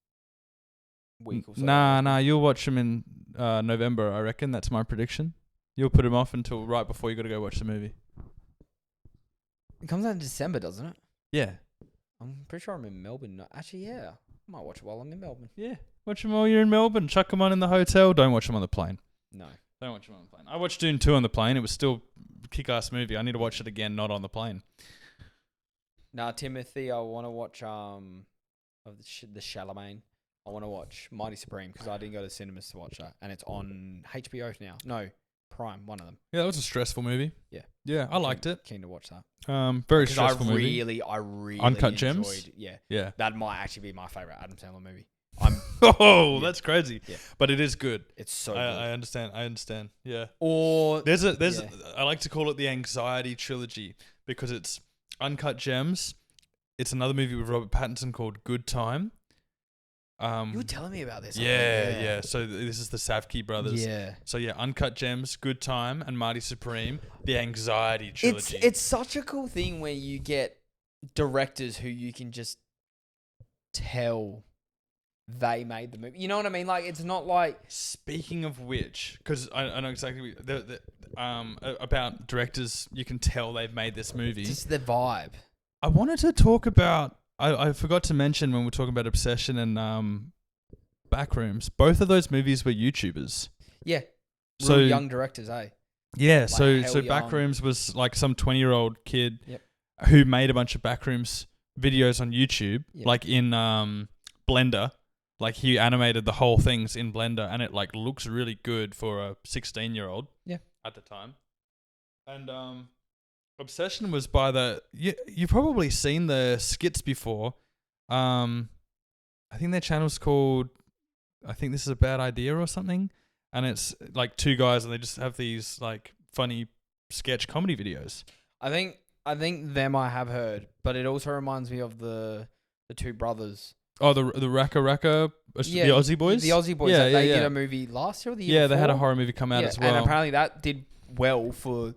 week or so. Nah, you'll watch them in November, I reckon. That's my prediction. You'll put them off until right before you got to go watch the movie. It comes out in December, doesn't it? Yeah. I'm pretty sure I'm in Melbourne. No, actually, yeah. I might watch it while I'm in Melbourne. Yeah. Watch them while you're in Melbourne. Chuck them on in the hotel. Don't watch them on the plane. No. Don't watch them on the plane. I watched Dune 2 on the plane. It was still a kick-ass movie. I need to watch it again, not on the plane. Nah, Timothy, I want to watch of the Chalamet. I want to watch Mighty Supreme because I didn't go to cinemas to watch that, and it's on HBO now. No, Prime, one of them. Yeah, that was a stressful movie. Yeah. Yeah, I liked it. Keen to watch that. Very stressful movie. I really Uncut enjoyed, Gems? Yeah. That might actually be my favorite Adam Sandler movie. That's crazy. Yeah. But it is good. It's so good. I understand. Yeah. Or I like to call it the anxiety trilogy because it's Uncut Gems. It's another movie with Robert Pattinson called Good Time. You were telling me about this. Yeah. So this is the Safdie brothers. Yeah. So yeah, Uncut Gems, Good Time, and Marty Supreme, the anxiety trilogy. It's such a cool thing where you get directors who you can just tell they made the movie. You know what I mean? Like, it's not like... Speaking of which, because I know exactly about directors, you can tell they've made this movie. Just the vibe. I wanted to talk about... I forgot to mention when we're talking about Obsession and Backrooms, both of those movies were YouTubers. Yeah. So real young directors, eh? Yeah, Like so young. Backrooms was like some 20-year-old kid who made a bunch of Backrooms videos on YouTube, like in Blender. Like he animated the whole things in Blender, and it like looks really good for a 16-year-old. Yeah. At the time. And Obsession was by you've probably seen the skits before. I think their channel's called This Is a Bad Idea or something. And it's like 2 guys and they just have these like funny sketch comedy videos. I think them I have heard, but it also reminds me of the 2 brothers. Oh, the Raka, the Aussie boys? The Aussie boys. Yeah, they did a movie last year or the year before? they had a horror movie come out as well. And apparently that did well for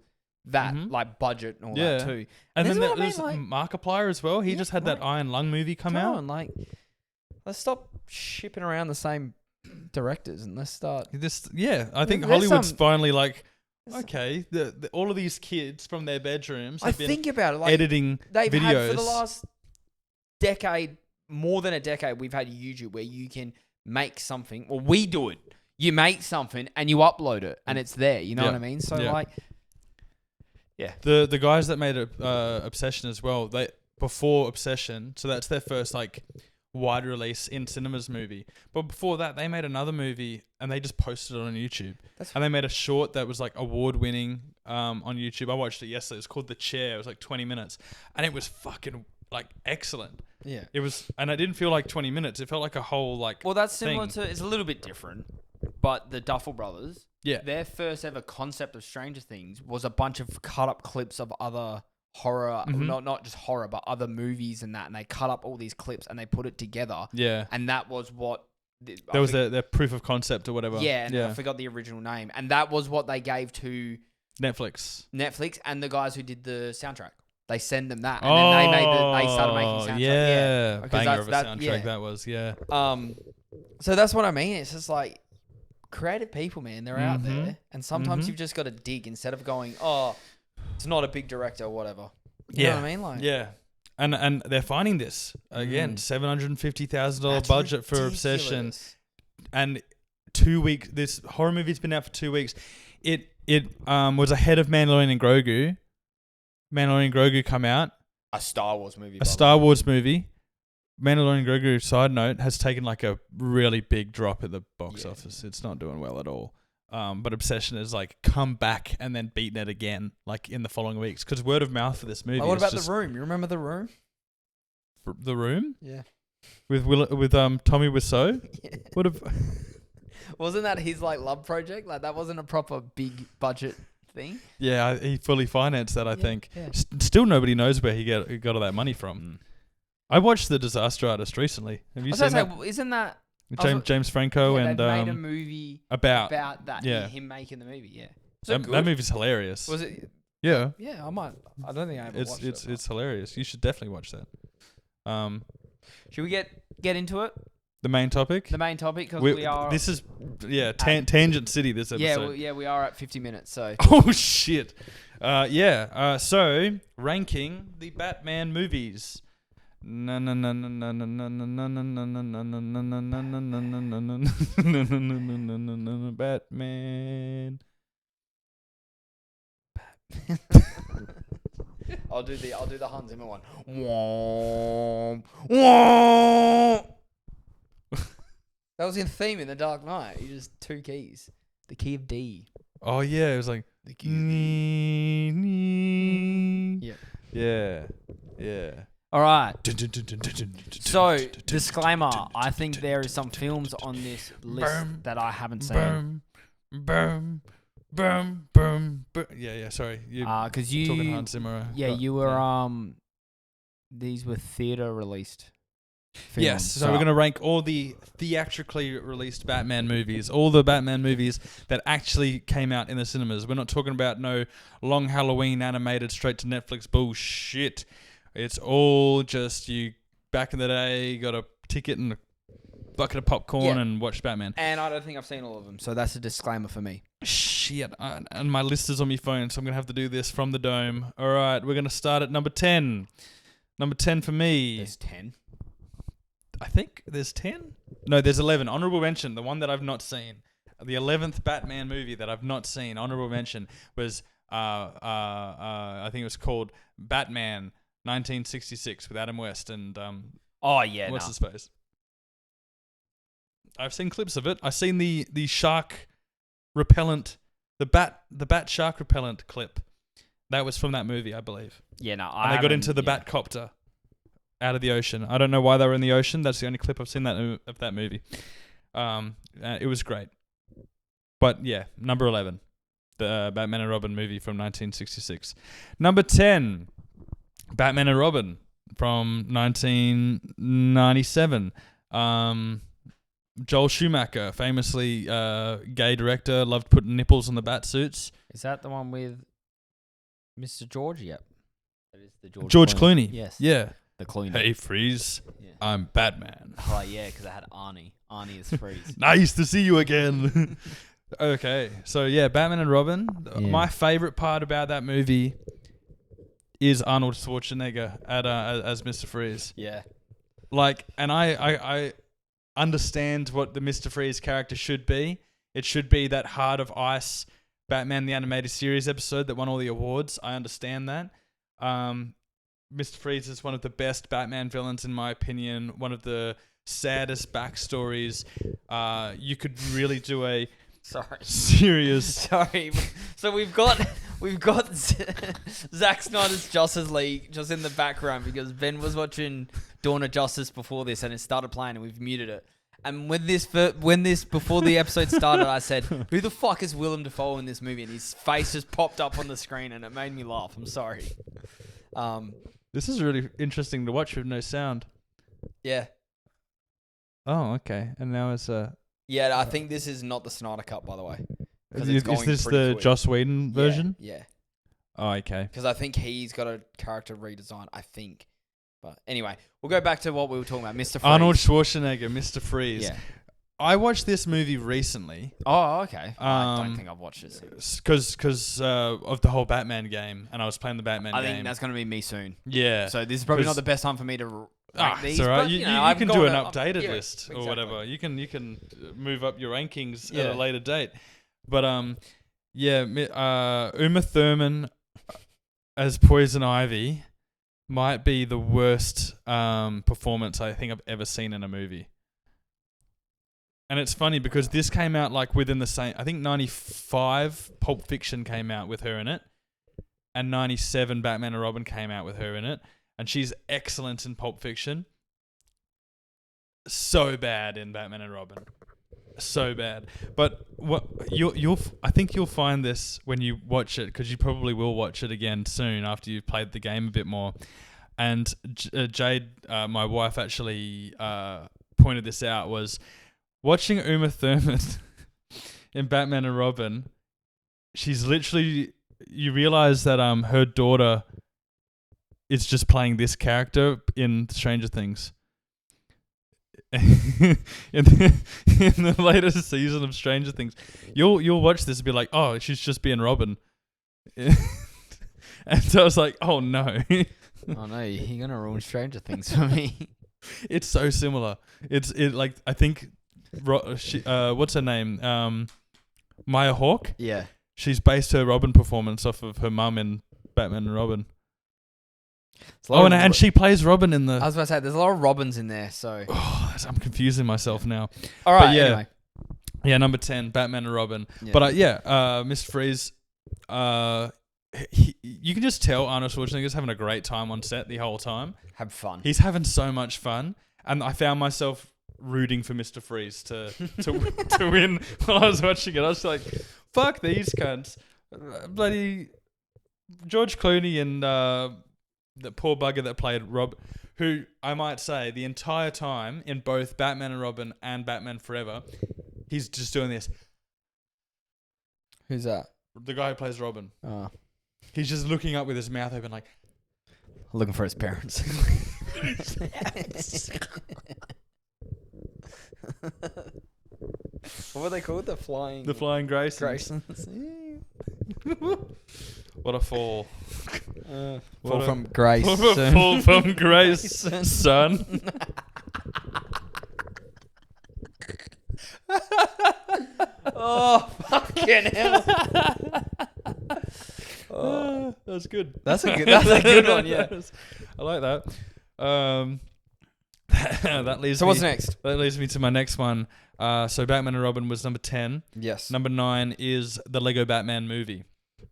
that like budget and all that too. And then there's there's Markiplier as well. He just had that Iron Lung movie come out. And like, let's stop shipping around the same directors and let's start. I think Hollywood's finally like, okay, all of these kids from their bedrooms have been think about it, like, editing they've videos. had for the last decade, more than a decade, we've had YouTube where you can make something. Well, we do it. You make something and you upload it and it's there. You know what I mean? So like, the guys that made Obsession as well. They before Obsession, so that's their first like wide release in cinemas movie. But before that, they made another movie and they just posted it on YouTube. And they made a short that was like award winning on YouTube. I watched it yesterday. It was called The Chair. It was like 20 minutes, and it was fucking like excellent. Yeah, it was, and it didn't feel like 20 minutes. It felt like a whole like. Well, that's similar to. It's a little bit different, but the Duffel Brothers. Yeah, their first ever concept of Stranger Things was a bunch of cut up clips of other horror, not just horror, but other movies and that, and they cut up all these clips and they put it together. Yeah, and that was what There was their proof of concept or whatever. Yeah, and I forgot the original name. And that was what they gave to Netflix and the guys who did the soundtrack. They send them that, and then they started making soundtrack. Yeah, banger of a soundtrack that was. Yeah. So that's what I mean. It's just like creative people, man. They're out there, and sometimes you've just got to dig instead of going, "Oh, it's not a big director or whatever." You know what I mean? Like, yeah. And they're finding this again. $750,000 budget for Obsession, and 2 weeks. This horror movie's been out for 2 weeks. It was ahead of Mandalorian and Grogu. Mandalorian and Grogu come out. A Star Wars movie. Mandalorian and Grogu, side note, has taken like a really big drop at the box office. It's not doing well at all. But Obsession has like come back and then beaten it again, like in the following weeks, because word of mouth for this movie. What about The Room? You remember The Room? The Room? Yeah. With Tommy Wiseau? Yeah. Would have. Wasn't that his like love project? Like that wasn't a proper big budget thing. Yeah, he fully financed that. I think. Yeah. Still, nobody knows where he got all that money from. I watched The Disaster Artist recently. Have you seen that? Isn't that James Franco and they made a movie about that? Yeah, him making the movie. Yeah, that movie's hilarious. Was it? Yeah. Yeah, I might. I don't think I ever watched it. It's hilarious. You should definitely watch that. Should we get into it? The main topic. Because we are. This is Tangent City. This episode. We are at 50 minutes. So. Oh shit. So ranking the Batman movies. Batman. I'll do the Hans Zimmer one. That was in theme in The Dark Knight. You just 2 keys. The key of D. Oh yeah, it was like the key of D. Yeah. All right. So, disclaimer. I think there is some films on this list that I haven't seen. Yeah. Sorry. Because you talking Hans Zimmer. Yeah, you were. These were theater released films. Yes. So we're gonna rank all the theatrically released Batman movies, all the Batman movies that actually came out in the cinemas. We're not talking about no long Halloween animated straight to Netflix bullshit. It's all just you back in the day got a ticket and a bucket of popcorn and watched Batman. And I don't think I've seen all of them, so that's a disclaimer for me. Shit. And my list is on my phone, so I'm going to have to do this from the dome. All right, we're going to start at number 10. Number 10 for me. There's 10? I think there's 10? No, there's 11. Honorable mention, the one that I've not seen. The 11th Batman movie that I've not seen, honorable mention, was, I think it was called Batman 1966 with Adam West and what's his face? I've seen clips of it. I've seen the shark repellent, the bat shark repellent clip. That was from that movie, I believe. Yeah, no, and they got into the Batcopter out of the ocean. I don't know why they were in the ocean. That's the only clip I've seen of that movie. It was great. But yeah, number 11, the Batman and Robin movie from 1966. Number 10. Batman and Robin from 1997. Joel Schumacher, famously gay director, loved putting nipples on the bat suits. Is that the one with Mr. George? Yep. That is the George Clooney. Yes. Yeah. The Clooney. Hey, Freeze. Yeah. I'm Batman. Oh, yeah, because I had Arnie. Arnie is Freeze. Nice to see you again. Okay. So, yeah, Batman and Robin. Yeah. My favorite part about that movie is Arnold Schwarzenegger as Mr. Freeze. Yeah. Like, and I understand what the Mr. Freeze character should be. It should be that Heart of Ice Batman the Animated Series episode that won all the awards. I understand that. Mr. Freeze is one of the best Batman villains in my opinion. One of the saddest backstories. You could really do a serious. Sorry. So we've got Zack Snyder's Justice League just in the background because Ben was watching Dawn of Justice before this and it started playing and we've muted it. And when this before the episode started, I said, "Who the fuck is Willem Dafoe in this movie?" And his face just popped up on the screen and it made me laugh. I'm sorry. This is really interesting to watch with no sound. Yeah. Oh, okay. And now it's Yeah, I think this is not the Snyder Cut, by the way. Is this the Joss Whedon version? Yeah. Oh, okay. Because I think he's got a character redesign, I think. But anyway, we'll go back to what we were talking about, Mr. Freeze. Arnold Schwarzenegger, Mr. Freeze. Yeah. I watched this movie recently. Oh, okay. I don't think I've watched this. Because of the whole Batman game, and I was playing the Batman game. I think that's going to be me soon. Yeah. So this is probably not the best time for me to rank these. It's all right. But, You can do an updated list or whatever. You can move up your rankings at a later date. But Uma Thurman as Poison Ivy might be the worst performance I think I've ever seen in a movie. And it's funny because this came out like within the same... I think 95 Pulp Fiction came out with her in it. And 97 Batman and Robin came out with her in it. And she's excellent in Pulp Fiction. So bad in Batman and Robin. So bad. But what I think you'll find this when you watch it, because you probably will watch it again soon after you've played the game a bit more. And Jade, my wife, actually pointed this out, was watching Uma Thurman in Batman and Robin. She's literally... You realize that her daughter is just playing this character in Stranger Things. in the latest season of Stranger Things, you'll watch this and be like, oh, she's just being Robin. And so I was like, oh no. Oh no, you're gonna ruin Stranger Things for me. It's so similar. Like I think, what's her name? Maya Hawke. Yeah. She's based her Robin performance off of her mum in Batman and Robin. And she plays Robin in the... I was about to say, there's a lot of Robins in there, so... Oh, I'm confusing myself now. All right, anyway. Yeah, number 10, Batman and Robin. Yeah. But Mr. Freeze, you can just tell Arnold Schwarzenegger's having a great time on set the whole time. Have fun. He's having so much fun. And I found myself rooting for Mr. Freeze to win while I was watching it. I was like, fuck these cunts. Bloody George Clooney and the poor bugger that played Rob, who I might say the entire time in both Batman and Robin and Batman Forever, he's just doing this. Who's that? The guy who plays Robin. Oh. He's just looking up with his mouth open like... Looking for his parents. What were they called? The Flying Graysons. What a fall. Fall from grace. Fall from grace, son. Oh, fucking hell. That's good. That's a good one, yeah. I like that. That leaves So what's next? That leads me to my next one. So Batman and Robin was number 10. Yes. Number 9 is the Lego Batman movie.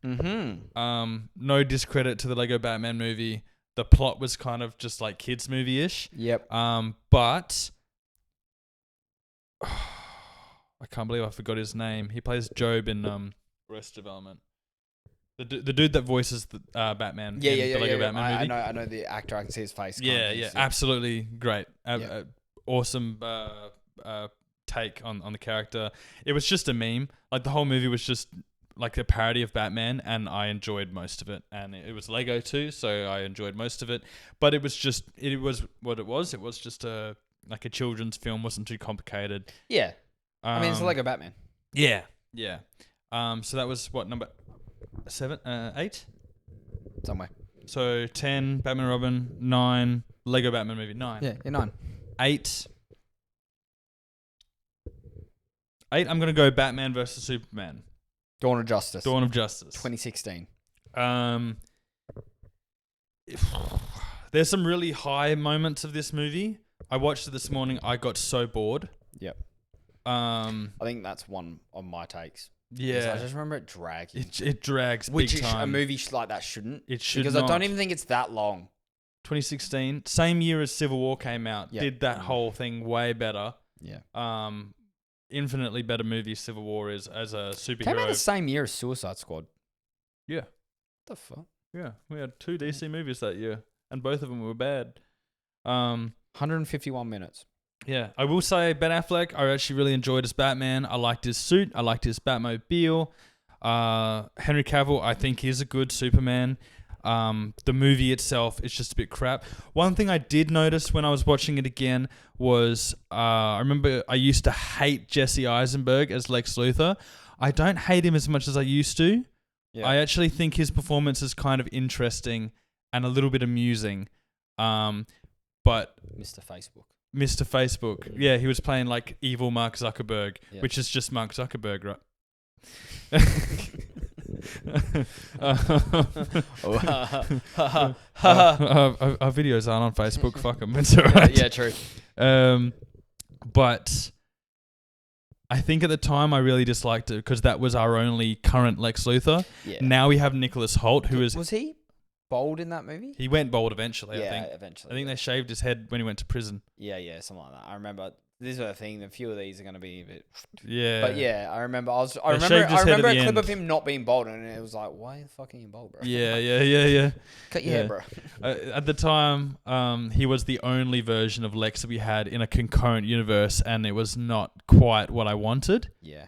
Mm-hmm. No discredit to the Lego Batman movie. The plot was kind of just like kids movie-ish. Yep. But I can't believe I forgot his name. He plays Job in Arrested Development. The dude that voices the Batman. Yeah, in the Lego Batman movie. I know the actor. I can see his face. Yeah, absolutely great. Awesome take on the character. It was just a meme. Like the whole movie was just like a parody of Batman, and I enjoyed most of it. And it was Lego too, so I enjoyed most of it. But it was what it was. It was just a children's film. Wasn't too complicated. Yeah. I mean, it's a Lego Batman. Yeah. So that was what, number 8? Somewhere. So 10, Batman and Robin. 9, Lego Batman movie. 9. Yeah, 9. 8. I'm going to go Batman versus Superman. Dawn of Justice. 2016. 2016. There's some really high moments of this movie. I watched it this morning. I got so bored. Yep. I think that's one of my takes. Yeah. I just remember it dragging. It drags big time. A movie like that shouldn't. It should Because not. I don't even think it's that long. 2016, same year as Civil War came out. Yep. Did that whole thing way better. Yeah. Infinitely better movie Civil War is as a superhero. Came out the same year as Suicide Squad. Yeah. What the fuck? Yeah. We had 2 DC movies that year, and both of them were bad. 151 minutes. Yeah, I will say Ben Affleck, I actually really enjoyed his Batman. I liked his suit. I liked his Batmobile. Henry Cavill, I think, is a good Superman. The movie itself is just a bit crap. One thing I did notice when I was watching it again was I remember I used to hate Jesse Eisenberg as Lex Luthor. I don't hate him as much as I used to. Yeah. I actually think his performance is kind of interesting and a little bit amusing. But Mr. Facebook. Yeah, he was playing like evil Mark Zuckerberg, which is just Mark Zuckerberg, right? Our videos aren't on Facebook. Fuck them. It's alright. Yeah, true. But I think at the time I really disliked it because that was our only current Lex Luthor. Yeah. Now we have Nicholas Hoult, who is... Was he bald in that movie? He went bald eventually, yeah, I think. Eventually. I think they shaved his head when he went to prison. Yeah, something like that. I remember... This is the thing. A few of these are going to be a bit... Yeah. But yeah, I remember a clip of him not being bald, and it was like, why the fuck are you bald, bro? Yeah. Cut your hair, bro. At the time, he was the only version of Lex that we had in a concurrent universe, and it was not quite what I wanted. Yeah.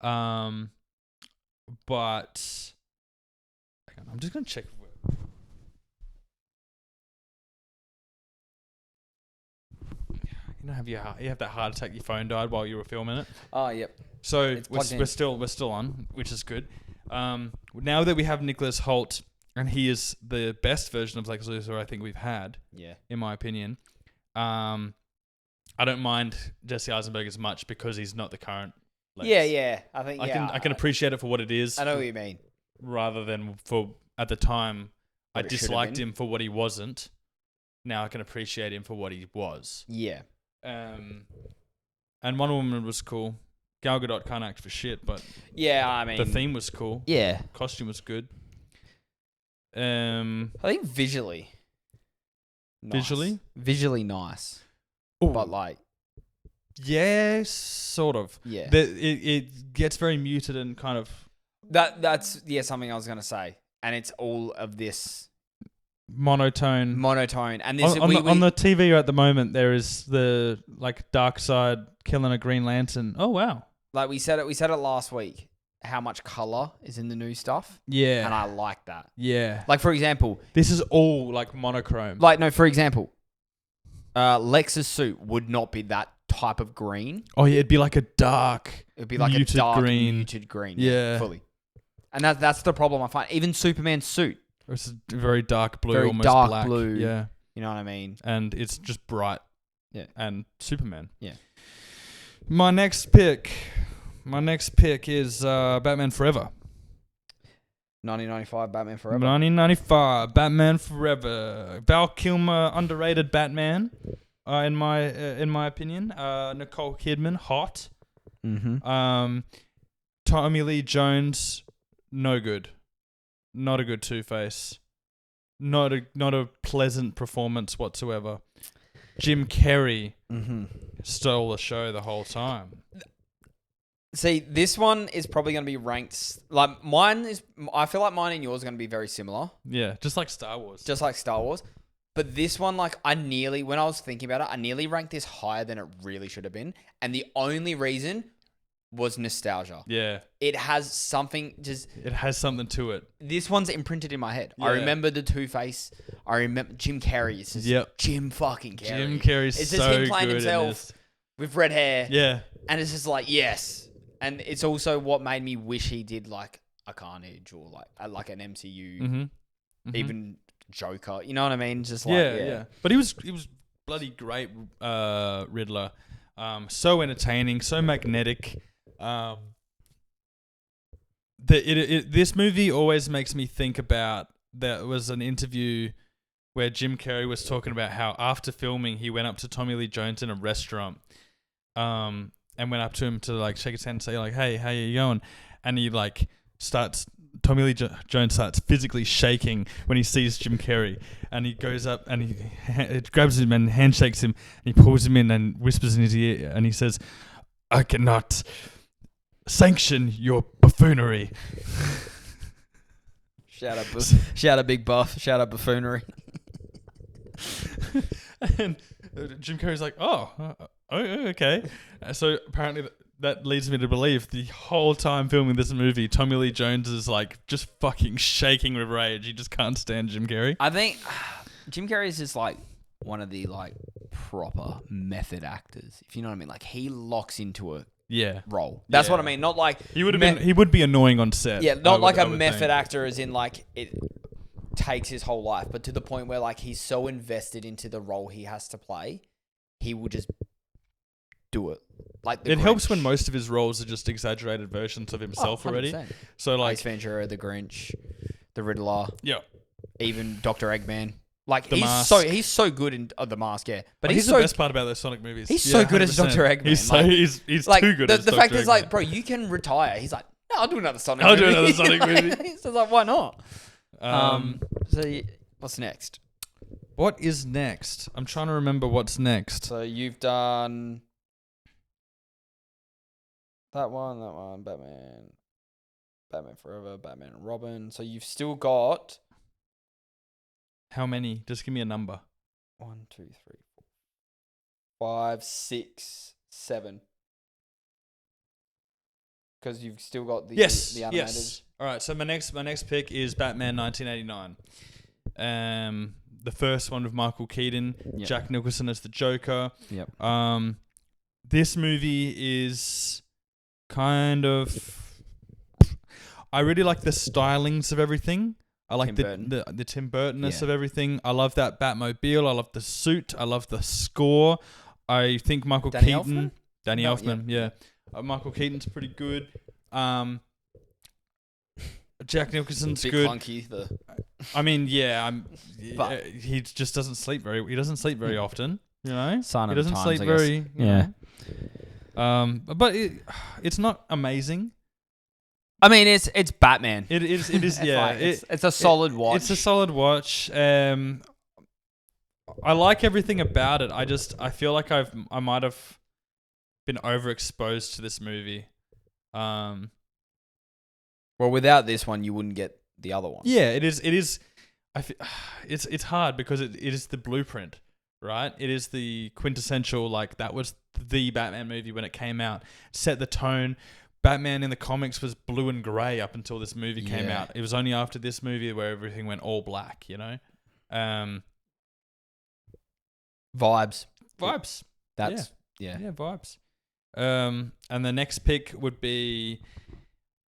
But... Hang on, I'm just going to check... You know, you have that heart attack. Your phone died while you were filming it. Oh, yep. So we're still on, which is good. Now that we have Nicholas Hoult, and he is the best version of Lex Luthor I think we've had. Yeah. In my opinion, I don't mind Jesse Eisenberg as much because he's not the current Lex. Yeah. I can appreciate it for what it is. I know what you mean. Rather than for at the time, I disliked him for what he wasn't. Now I can appreciate him for what he was. Yeah. And Wonder Woman was cool. Gal Gadot can't act for shit, but yeah, I mean the theme was cool. Yeah, costume was good. I think visually nice. Ooh. But like, yeah, sort of. Yeah, it gets very muted and kind of that's something I was gonna say, and it's all of this. Monotone, and this on the TV at the moment there is the like dark side killing a Green Lantern. Oh wow! Like we said it last week. How much color is in the new stuff? Yeah, and I like that. Yeah, like for example, this is all like monochrome. Like no, for example, Lex's suit would not be that type of green. Oh yeah, it'd be like a dark. It'd be like muted a dark green. Muted green. Yeah, fully. And that's the problem I find. Even Superman's suit. It's very dark blue, very almost dark black. Blue. Yeah. You know what I mean? And it's just bright. Yeah. And Superman. Yeah. My next pick is Batman Forever. 1995 Batman Forever. 1995 Batman Forever. Val Kilmer, underrated Batman, in my opinion. Nicole Kidman, hot. Mm-hmm. Tommy Lee Jones, no good. Not a good Two-Face. Not a pleasant performance whatsoever. Jim Carrey stole the show the whole time. See, this one is probably going to be ranked... Like, mine is... I feel like mine and yours are going to be very similar. Yeah, just like Star Wars. But this one, like, when I was thinking about it, I nearly ranked this higher than it really should have been. And the only reason... was nostalgia. Yeah. It has something It has something to it. This one's imprinted in my head. Yeah. I remember the Two-Face. I remember Jim Carrey. It's just Jim fucking Carrey. Jim Carrey's it's so just him playing good himself with red hair. Yeah. And it's just like, yes. And it's also what made me wish he did like a Carnage or like an MCU, even Joker. You know what I mean? Just like, yeah. But he was bloody great, Riddler. So entertaining, so magnetic. This movie always makes me think about, there was an interview where Jim Carrey was talking about how after filming he went up to Tommy Lee Jones in a restaurant and went up to him to like shake his hand and say like, hey, how you going? And he like Tommy Lee Jones starts physically shaking when he sees Jim Carrey, and he goes up and he grabs him and handshakes him, and he pulls him in and whispers in his ear, and he says, I cannot sanction your buffoonery. Shout out Big Buff. Shout out buffoonery. Jim Carrey's like, okay. So apparently that leads me to believe the whole time filming this movie, Tommy Lee Jones is like just fucking shaking with rage. He just can't stand Jim Carrey. I think Jim Carrey is just like one of the like proper method actors, if you know what I mean. Like he locks into a role. That's what I mean. Not like he would be annoying on set. Yeah, not like a method actor, as in like it takes his whole life, but to the point where like he's so invested into the role he has to play, he will just do it. Like it helps when most of his roles are just exaggerated versions of himself already. So like Ace Ventura, the Grinch, the Riddler, even Dr. Eggman. Like he's so good in The Mask, but he's the best part about those Sonic movies. He's so good as Dr. Eggman. He's like, too good. The fact is, like, bro, you can retire. He's like, no, I'll do another Sonic movie. He's like, why not? So what's next? What is next? I'm trying to remember what's next. So you've done that one, Batman Forever, Batman and Robin. So you've still got how many? Just give me a number. 1, 2, 3, 4, 5, 6, 7. Because you've still got the animated. Yes. All right. So my next pick is Batman 1989. The first one with Michael Keaton, Jack Nicholson as the Joker. Yep. This movie is kind of. I really like the stylings of everything. I like the Tim Burton-ness of everything. I love that Batmobile. I love the suit. I love the score. I think Michael Keaton. Danny Elfman, yeah. Michael Keaton's pretty good. Jack Nicholson's good. Clunky, I mean, he just doesn't sleep very. He doesn't sleep very often. You know, Sign he of the doesn't times, sleep I guess. very. You know. But it's not amazing. I mean, it's Batman. It is. Yeah, it's a solid watch. It's a solid watch. I like everything about it. I feel like I might have been overexposed to this movie. Well, without this one, you wouldn't get the other one. Yeah, it is. It's hard because it is the blueprint, right? It is the quintessential, like, that was the Batman movie when it came out. Set the tone. Batman in the comics was blue and grey up until this movie came out. It was only after this movie where everything went all black, you know? Vibes. That's vibes. And the next pick would be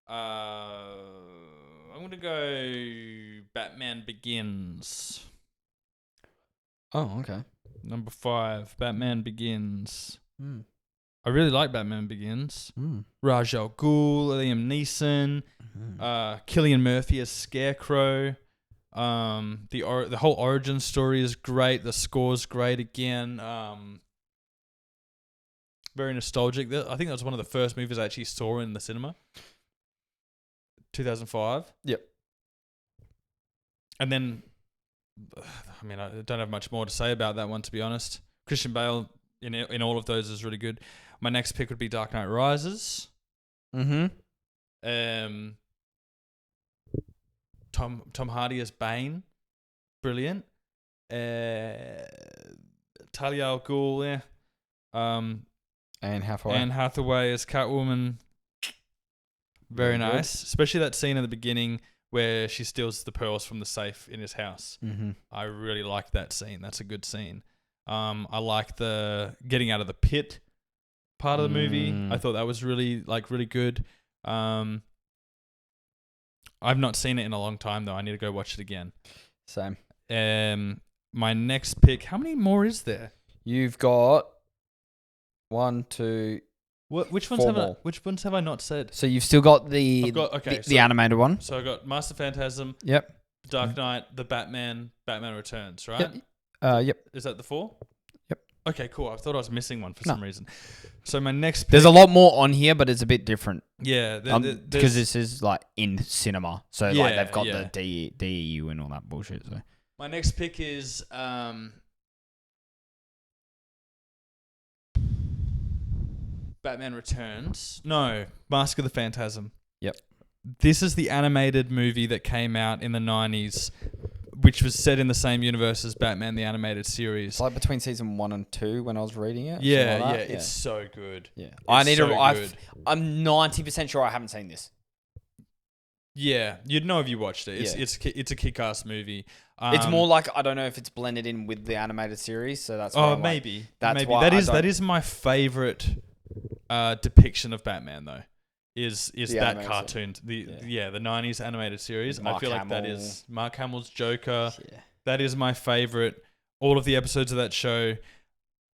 I'm gonna go Batman Begins. Oh, okay. Number 5, Batman Begins. I really like Batman Begins. Raj Al Ghul, Liam Neeson, Cillian Murphy as Scarecrow. The whole origin story is great. The score's great again. Very nostalgic. I think that was one of the first movies I actually saw in the cinema. 2005. Yep. And then, I mean, I don't have much more to say about that one, to be honest. Christian Bale in all of those is really good. My next pick would be Dark Knight Rises. Mm-hmm. Tom Hardy as Bane, brilliant. Talia al Ghul, Anne Hathaway as Catwoman, very nice. Especially that scene in the beginning where she steals the pearls from the safe in his house. Mm-hmm. I really like that scene. That's a good scene. I like the getting out of the pit part of the movie. I thought that was really good. I've not seen it in a long time though. I need to go watch it again. Same. My next pick. How many more is there? You've got 1, 2. Which ones have I not said? So you've still got the animated one. So I got Master Phantasm. Yep. Dark Knight, the Batman Returns, right? Yep. Is that the 4? Yep. Okay, cool. I thought I was missing one for some reason. So my next pick, there's a lot more on here, but it's a bit different. Yeah. Because this is like in cinema. So like they've got the DEU and all that bullshit. So my next pick is Batman Returns. No, Mask of the Phantasm. Yep. This is the animated movie that came out in the 90s. which was set in the same universe as Batman the Animated Series. It's like between season 1 and 2 when I was reading it. Yeah, it's so good. Yeah, Good. I'm 90% sure I haven't seen this. Yeah, you'd know if you watched it. It's a kick-ass movie. It's more like, I don't know if it's blended in with the animated series, so that's why maybe. That's maybe. why that is my favorite depiction of Batman though. Is that cartoon the 90s animated series? I feel like that is Mark Hamill's Joker. Yeah. That is my favorite. All of the episodes of that show,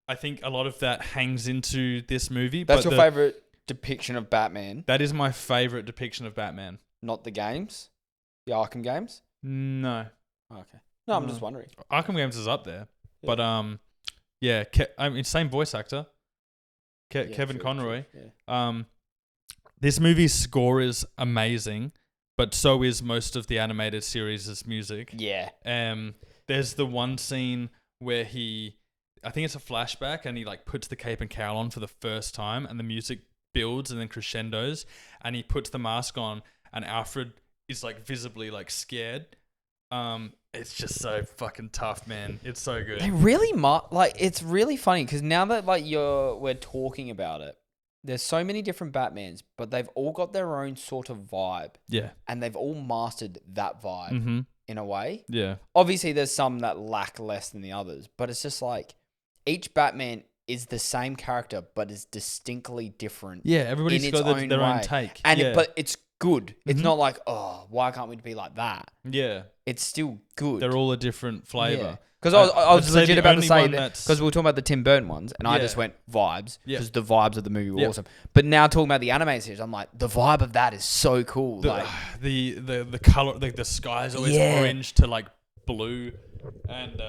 I think a lot of that hangs into this movie. That's your favorite depiction of Batman? That is my favorite depiction of Batman. Not the games? The Arkham games? No. Okay. No, I'm just wondering. Arkham games is up there. Yeah. But same voice actor. Kevin Conroy. Yeah. This movie's score is amazing, but so is most of the animated series' music. Yeah. There's the one scene where I think it's a flashback, and he like puts the cape and cowl on for the first time, and the music builds and then crescendos, and he puts the mask on, and Alfred is like visibly like scared. It's just so fucking tough, man. It's so good. They really it's really funny because now that we're talking about it, there's so many different Batmans, but they've all got their own sort of vibe. Yeah. And they've all mastered that vibe in a way. Yeah. Obviously, there's some that lack less than the others, but it's just like each Batman is the same character, but is distinctly different. Yeah, everybody's got their own take. And but it's good. It's not like, oh, why can't we be like that? Yeah. It's still good. They're all a different flavour. Yeah. Because I was legit about to say that, because we were talking about the Tim Burton ones, and I just went vibes, because the vibes of the movie were awesome. But now talking about the animated series, I'm like, the vibe of that is so cool. The color, the sky is always orange to like blue, and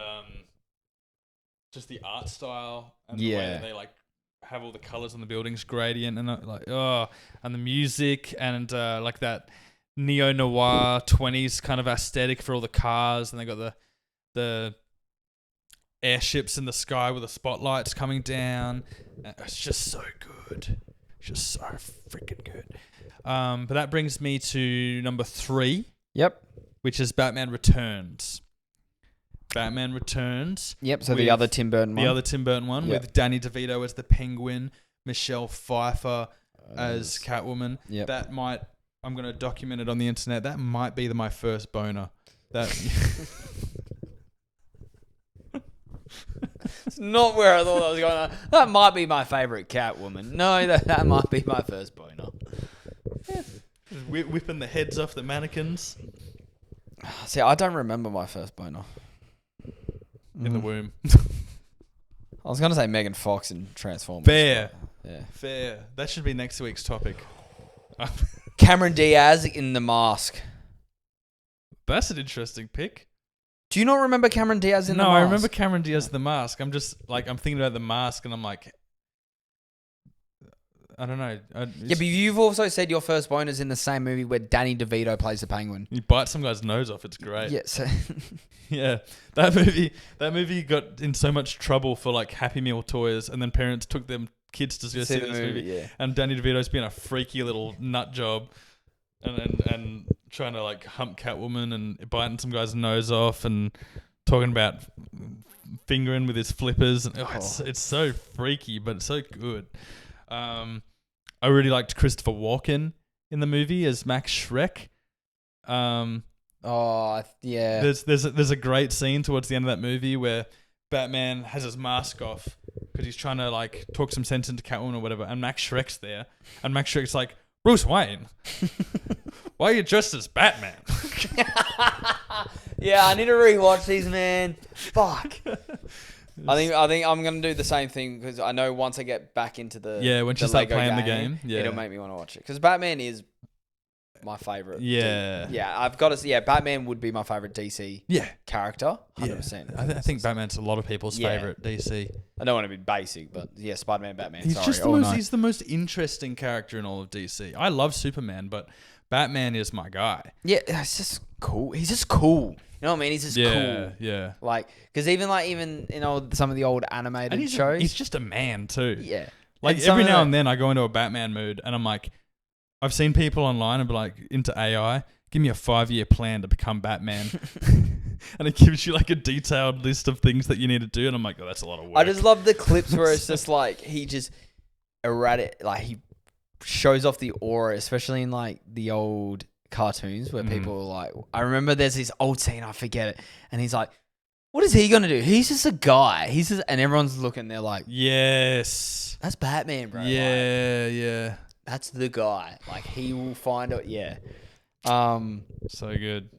just the art style and the way that they like have all the colors on the buildings gradient, and and the music, and like that neo noir 20s kind of aesthetic for all the cars, and they got the airships in the sky with the spotlights coming down. It's just so good. Just so freaking good. But that brings me to number 3. Yep. Which is Batman Returns. Batman Returns. Yep, so the other Tim Burton one. The other Tim Burton one with Danny DeVito as the Penguin, Michelle Pfeiffer as Catwoman. Yep. That might, I'm going to document it on the internet, that might be my first boner. That... It's not where I thought I was going. That might be my favourite Catwoman. No, that might be my first boner. Whipping the heads off the mannequins. See, I don't remember my first boner. In the womb. I was going to say Megan Fox in Transformers. Fair. Yeah. Fair. That should be next week's topic. Cameron Diaz in The Mask. That's an interesting pick. Do you not remember Cameron Diaz in The Mask? No, I remember Cameron Diaz in The Mask. I'm just like, I'm thinking about The Mask, and I'm like, I don't know. Yeah, but you've also said your first boner's in the same movie where Danny DeVito plays the Penguin. He bites some guy's nose off. It's great. Yeah, so yeah, that movie got in so much trouble for like Happy Meal toys, and then parents took them kids to go see this movie. Yeah. And Danny DeVito's being a freaky little nut job, and trying to like hump Catwoman and biting some guy's nose off and talking about fingering with his flippers. And, it's so freaky, but it's so good. I really liked Christopher Walken in the movie as Max Schreck. Yeah. There's a great scene towards the end of that movie where Batman has his mask off because he's trying to like talk some sense into Catwoman or whatever, and Max Schreck's there, and Max Schreck's like, Bruce Wayne, why are you dressed as Batman? Yeah, I need to rewatch these, man. Fuck. I think I'm gonna do the same thing because I know once I get back into when you start playing the game, it'll make me want to watch it because Batman is my favorite. Yeah, I've got to see. Yeah, Batman would be my favorite DC. Character, 100%. I think Batman's a lot of people's favorite DC. I don't want to be basic, but yeah, Spider-Man, Batman. He's he's the most interesting character in all of DC. I love Superman, but Batman is my guy. Yeah, it's just cool. He's just cool. You know what I mean? He's just cool. Yeah. Like, because even some of the old animated shows, he's just a man too. Yeah. Like every now and then, I go into a Batman mood, and I'm like, I've seen people online and be like into AI. Give me a 5-year plan to become Batman. and it gives you like a detailed list of things that you need to do, and I'm like, oh, that's a lot of work. I just love the clips where it's just like he just erratic, like he shows off the aura, especially in like the old cartoons where people are like, I remember there's this old scene, I forget it, and he's like, what is he gonna do? He's just a guy. And everyone's looking, they're like, yes, that's Batman, bro. Yeah, yeah. That's the guy. Like he will find it. Yeah. So good.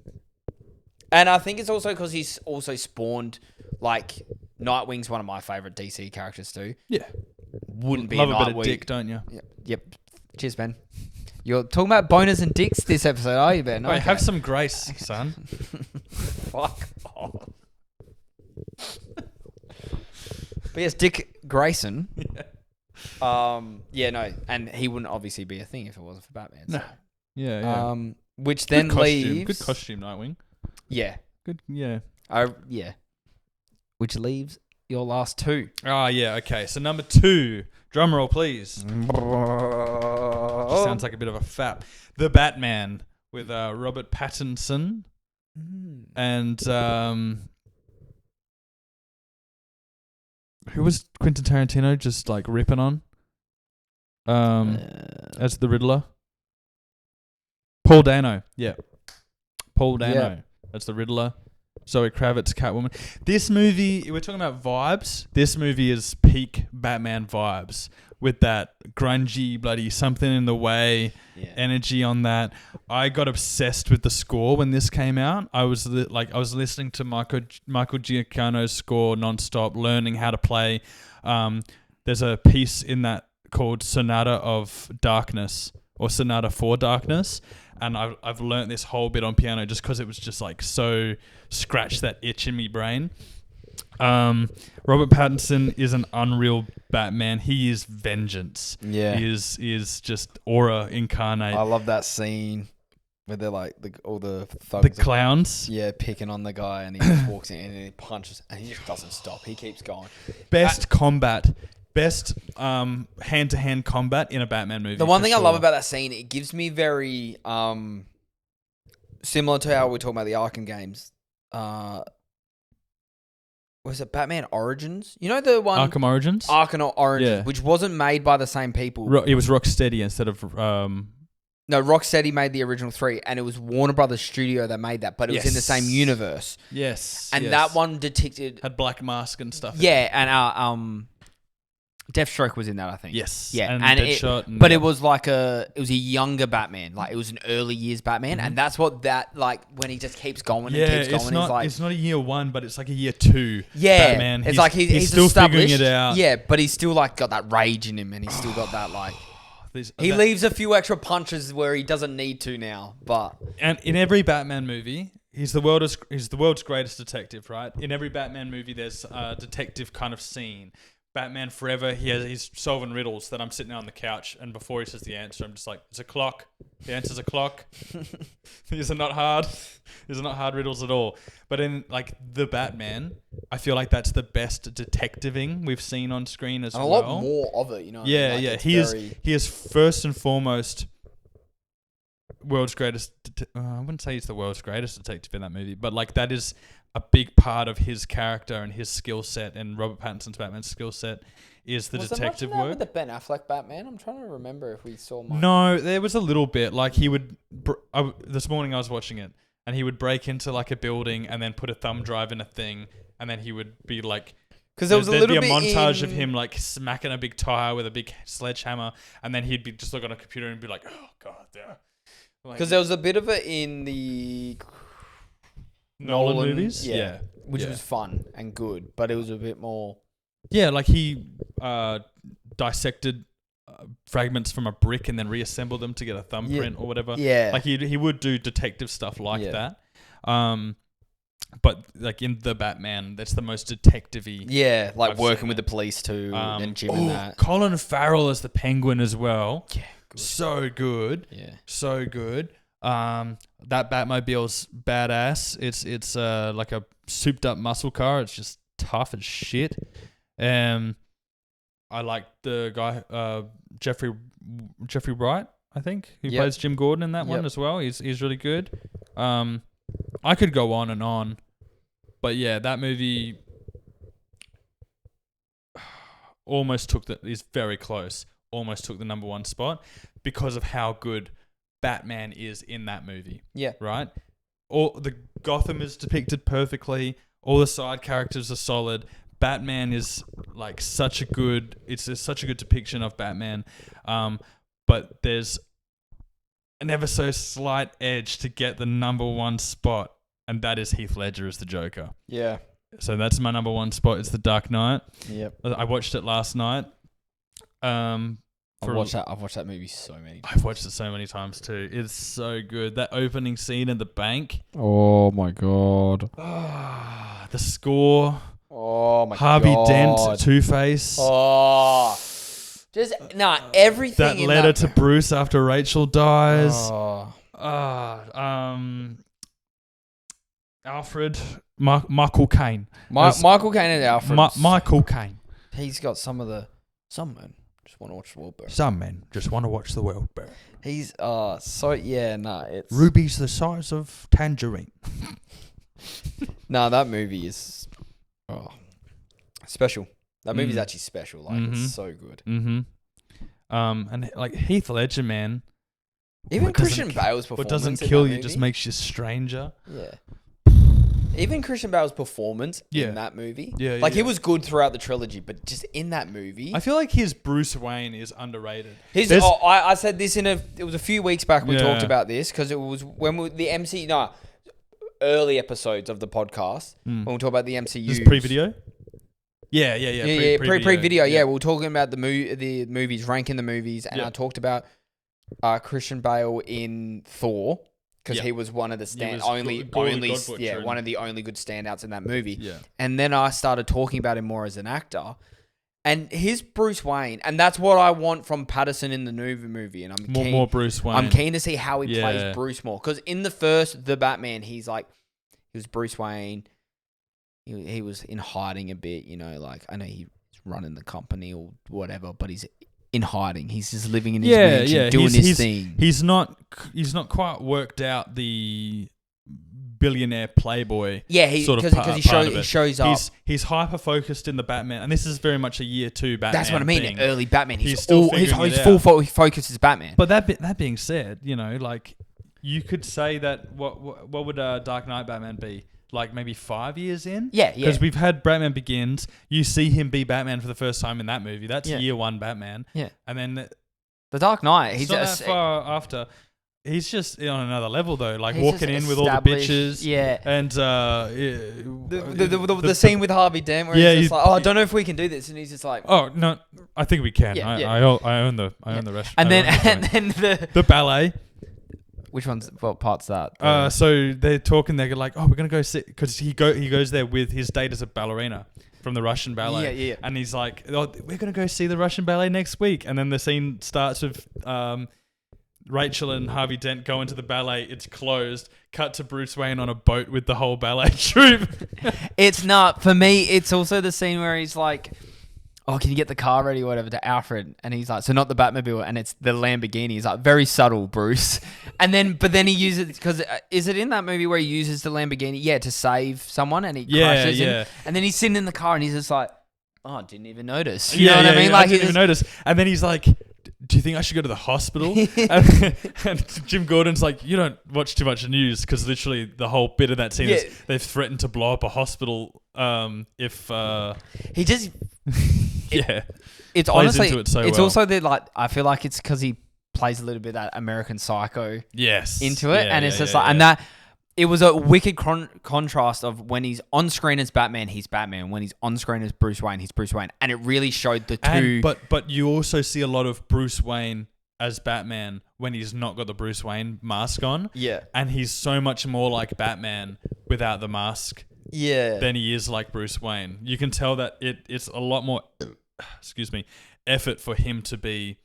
And I think it's also because he's also spawned, like, Nightwing's one of my favorite DC characters too. Yeah. Wouldn't be Love a a bit of Nightwing. dick, don't you? Yep. Cheers, Ben. You're talking about boners and dicks this episode, are you, Ben? Wait, have some grace, son. Fuck off. But yes, Dick Grayson. No, and he wouldn't obviously be a thing if it wasn't for Batman. So. No. Yeah. Which then leaves good costume, Nightwing. Yeah. Good. Yeah. Yeah. Which leaves your last two. Oh yeah. Okay. So number 2, drum roll, please. Just sounds like a bit of a fap. The Batman with Robert Pattinson and who was Quentin Tarantino just like ripping on? As the Riddler. Paul Dano. Yeah. Paul Dano. Yeah. That's the Riddler. Zoe Kravitz, Catwoman. This movie, we're talking about vibes. This movie is peak Batman vibes with that grungy, bloody something in the way energy on that. I got obsessed with the score when this came out. I was listening to Michael Giacchino's score nonstop, learning how to play. There's a piece in that called Sonata of Darkness or Sonata for Darkness. And I've learnt this whole bit on piano just because it was just like so scratch that itch in me brain. Robert Pattinson is an unreal Batman. He is vengeance. Yeah. He is just aura incarnate. I love that scene where they're like all the thugs. The clowns. Picking on the guy and he just walks in and he punches and he just doesn't stop. He keeps going. Best combat. Best hand-to-hand combat in a Batman movie. The one thing I love about that scene, it gives me very similar to how we're talking about the Arkham games. Was it Batman Origins? You know the one Arkham Origins? Arkham Origins, which wasn't made by the same people. It was Rocksteady instead of No, Rocksteady made the original 3, and it was Warner Brothers Studio that made that, but it was in the same universe. Yes. And that one had Black Mask and stuff. Yeah, and Deathstroke was in that, I think. Yes. Yeah, and Deadshot. But it was like it was a younger Batman. Like, it was an early years Batman. And that's what when he just keeps going and keeps going. It's not a year 1, but it's like a year 2 Batman. It's he's still figuring established. it out. Yeah, but he's still like got that rage in him and he's still got that like... He leaves a few extra punches where he doesn't need to now, but... And in every Batman movie... He's the world's greatest detective, right? In every Batman movie, there's a detective kind of scene. Batman Forever, he's solving riddles that I'm sitting there on the couch, and before he says the answer, I'm just like, it's a clock. The answer's a clock. These are not hard. These are not hard riddles at all. But in like the Batman, I feel like that's the best detectiving we've seen on screen as well. A lot more of it, you know. Yeah, He is first and foremost world's greatest. I wouldn't say he's the world's greatest detective in that movie, but like that is a big part of his character and his skill set, and Robert Pattinson's Batman skill set is the detective work. With the Ben Affleck Batman, I'm trying to remember if we saw. No, there was a little bit. Like he would. This morning I was watching it, and he would break into like a building and then put a thumb drive in a thing, and then he would be like. Because there'd be a montage of him like smacking a big tire with a big sledgehammer, and then he'd be just look on a computer and be like, "Oh God, yeah." Because there was a bit of it in the Nolan movies, which was fun and good, but it was a bit more. Yeah, like he dissected fragments from a brick and then reassembled them to get a thumbprint or whatever. Yeah, like he would do detective stuff like that. But like in the Batman, that's the most detective-y. Yeah, like working with the police too, and Jim and that. Colin Farrell as the Penguin as well. Yeah. Good. So good. Yeah. So good. That Batmobile's badass. It's like a souped up muscle car. It's just tough as shit. I like the guy Jeffrey Wright, I think, who plays Jim Gordon in that one as well. He's really good. I could go on and on. But yeah, that movie is very close. Almost took the number one spot because of how good Batman is in that movie. Yeah. Right? All the Gotham is depicted perfectly. All the side characters are solid. Batman is like such a good depiction of Batman. But there's an ever so slight edge to get the number one spot, and that is Heath Ledger as the Joker. Yeah. So that's my number one spot. It's The Dark Knight. Yep. I watched it last night. I've watched that movie so many times. I've watched it so many times too. It's so good. That opening scene in the bank. Oh my god. The score. Oh my Harvey god. Dent, Two-Face. Oh. Just everything. That in letter to Bruce after Rachel dies. Oh. Alfred, Michael Caine. Michael Caine and Alfred. Michael Caine. He's got some men just want to watch the world burn. Some men just want to watch the world burn. He's it's Ruby's the size of tangerine. that movie is special. That movie's actually special. Like it's so good. Mm-hmm. And like Heath Ledger, man. Even Christian Bale's performance. What doesn't kill you just makes you stranger. Yeah. Even Christian Bale's performance in that movie. Yeah. Like he was good throughout the trilogy, but just in that movie. I feel like his Bruce Wayne is underrated. I said this it was a few weeks back we talked about this because it was when early episodes of the podcast when we talk about the MCU. This pre-video? Yeah. Pre-video. Yeah, we were talking about the movies, ranking the movies, and I talked about Christian Bale in Thor because he was one of the one of the only good standouts in that movie. Yeah. And then I started talking about him more as an actor. And his Bruce Wayne, and that's what I want from Patterson in the new movie. And I'm more Bruce Wayne. I'm keen to see how he plays Bruce more because in the first The Batman, he was Bruce Wayne. He was in hiding a bit, like I know he's running the company or whatever, but he's in hiding. He's just living in his mansion, doing his thing. He's not quite worked out the billionaire playboy. Yeah, because he shows up. He's hyper focused in the Batman, and this is very much a year 2 Batman. That's what I mean. Thing. Early Batman. His full focus is Batman. But that being said, like you could say that what would Dark Knight Batman be? Like maybe 5 years in? Yeah. Because we've had Batman Begins. You see him be Batman for the first time in that movie. That's year 1 Batman. Yeah. And then The Dark Knight. He's not that far after. He's just on another level though, like he's walking in with all the bitches. Yeah. And the scene with Harvey Dent where he's just like, I don't know if we can do this, and he's just like, oh no, I think we can. I own the restaurant. And then the ballet. Which one's what part's that? So they're talking. They're like, "Oh, we're gonna go sit," because he goes there with his date as a ballerina from the Russian ballet. Yeah. And he's like, "Oh, we're gonna go see the Russian ballet next week." And then the scene starts with Rachel and Harvey Dent go into the ballet. It's closed. Cut to Bruce Wayne on a boat with the whole ballet troupe. It's not for me. It's also the scene where he's like, "Oh, can you get the car ready or whatever?" to Alfred, and he's like, "So not the Batmobile," and it's the Lamborghini. He's like, very subtle, Bruce. But then he uses because is it in that movie where he uses the Lamborghini, to save someone, and he crashes him, and then he's sitting in the car and he's just like, "Oh, I didn't even notice." You know what I mean? Like I didn't even notice. And then he's like, "Do you think I should go to the hospital?" and Jim Gordon's like, "You don't watch too much news," because literally the whole bit of that scene is they've threatened to blow up a hospital if he just. It's honestly also that I feel like it's because he plays a little bit that American Psycho into it, and it's just and that it was a wicked contrast of when he's on screen as Batman, he's Batman. When he's on screen as Bruce Wayne, he's Bruce Wayne, and it really showed the two. But you also see a lot of Bruce Wayne as Batman when he's not got the Bruce Wayne mask on. Yeah, and he's so much more like Batman without the mask. Yeah, than he is like Bruce Wayne. You can tell that it's a lot more. Effort for him to be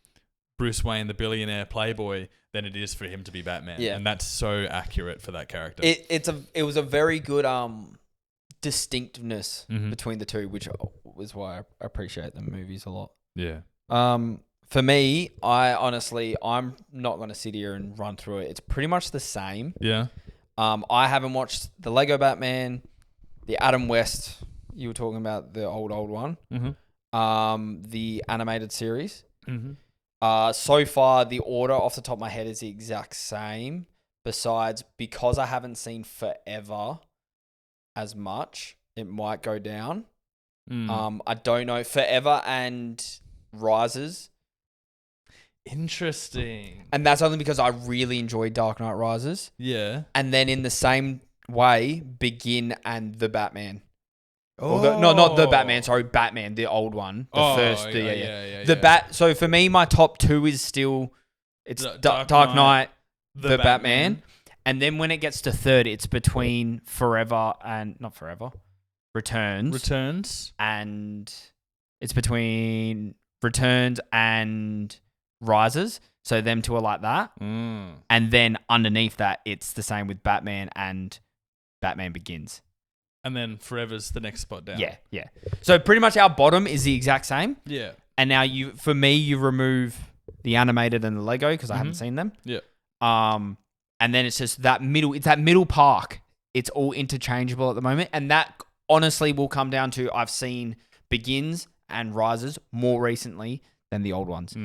Bruce Wayne, the billionaire playboy, than it is for him to be Batman. Yeah. And that's so accurate for that character. It was a very good distinctiveness between the two, which was why I appreciate the movies a lot. Yeah. For me, I'm not going to sit here and run through it. It's pretty much the same. Yeah. I haven't watched the Lego Batman. the Adam West. You were talking about the old one. The animated series. So far, the order off the top of my head is the exact same. Besides, because I haven't seen Forever as much, it might go down. I don't know. Forever and Rises. Interesting. And that's only because I really enjoyed Dark Knight Rises. Yeah. And then in the same way, Begin and The Batman. Oh. Not The Batman, sorry, Batman, the old one. The first. Yeah. So for me, my top two is still, it's Dark Knight, The Batman. And then when it gets to third, it's between Returns. And it's between Returns and Rises. So them two are like that. And then underneath that, it's the same with Batman and Batman Begins. And then Forever's the next spot down. Yeah. So pretty much our bottom is the exact same. Yeah. And now you remove the animated and the Lego because I haven't seen them. Yeah. And then it's just that middle park. It's all interchangeable at the moment. And that honestly will come down to I've seen Begins and Rises more recently than the old ones.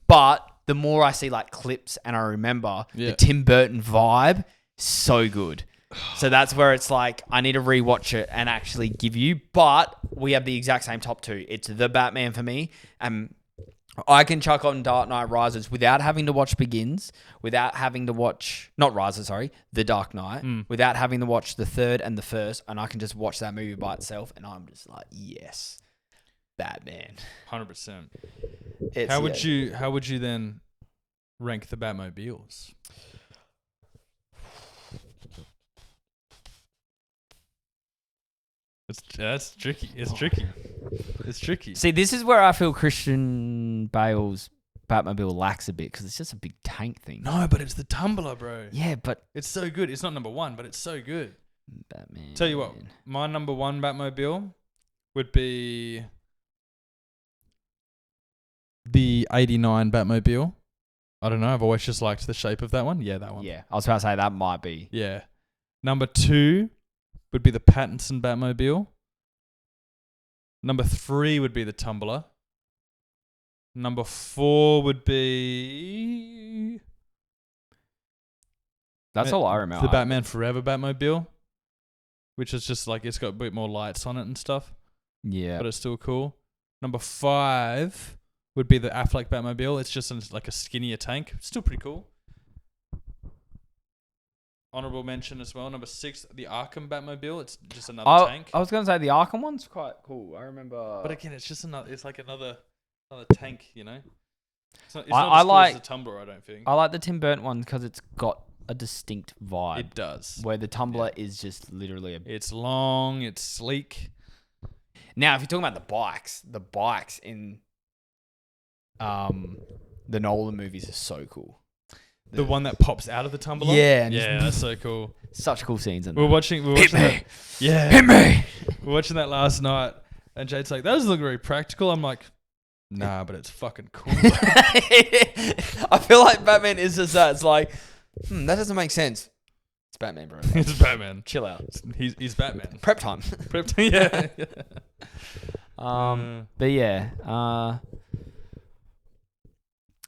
But the more I see like clips and I remember the Tim Burton vibe, so good. So that's where it's like, I need to rewatch it and actually give you, but we have the exact same top two. It's The Batman for me. I can chuck on Dark Knight Rises without having to watch Begins, without having to watch, not Rises, sorry, The Dark Knight, without having to watch the third and the first, and I can just watch that movie by itself, and I'm just like, yes, Batman. 100%. How would you then rank the Batmobiles? That's tricky. It's tricky. See, this is where I feel Christian Bale's Batmobile lacks a bit because it's just a big tank thing. No, but it's the tumbler, bro. Yeah, but it's so good. It's not number one, but it's so good. Batman. Tell you what, my number one Batmobile would be the 89 Batmobile. I don't know. I've always just liked the shape of that one. Yeah, that one. Yeah, I was about to say that might be. Yeah. Number 2 would be the Pattinson Batmobile. Number 3 would be the Tumbler. Number 4 would be... That's all I remember. The Batman Forever Batmobile, which is just like, it's got a bit more lights on it and stuff. Yeah. But it's still cool. Number 5 would be the Affleck Batmobile. It's just like a skinnier tank. Still pretty cool. Honorable mention as well. Number 6, the Arkham Batmobile. It's just another tank. I was going to say the Arkham one's quite cool. I remember. But again, it's just another. It's like another tank. You know. It's not I as cool like as the Tumbler. I don't think. I like the Tim Burton one because it's got a distinct vibe. It does. Where the Tumbler is just literally It's long. It's sleek. Now, if you're talking about the bikes in the Nolan movies are so cool. The one that pops out of the tumbler? Yeah. Yeah, that's so cool. Such cool scenes in We're watching that. Yeah. Hit me! We're watching that last night, and Jade's like, that doesn't look very practical. I'm like, nah, but it's fucking cool. I feel like Batman is just that. It's like, that doesn't make sense. It's Batman, bro. It's Batman. Chill out. He's Batman. Prep time. Yeah. But yeah.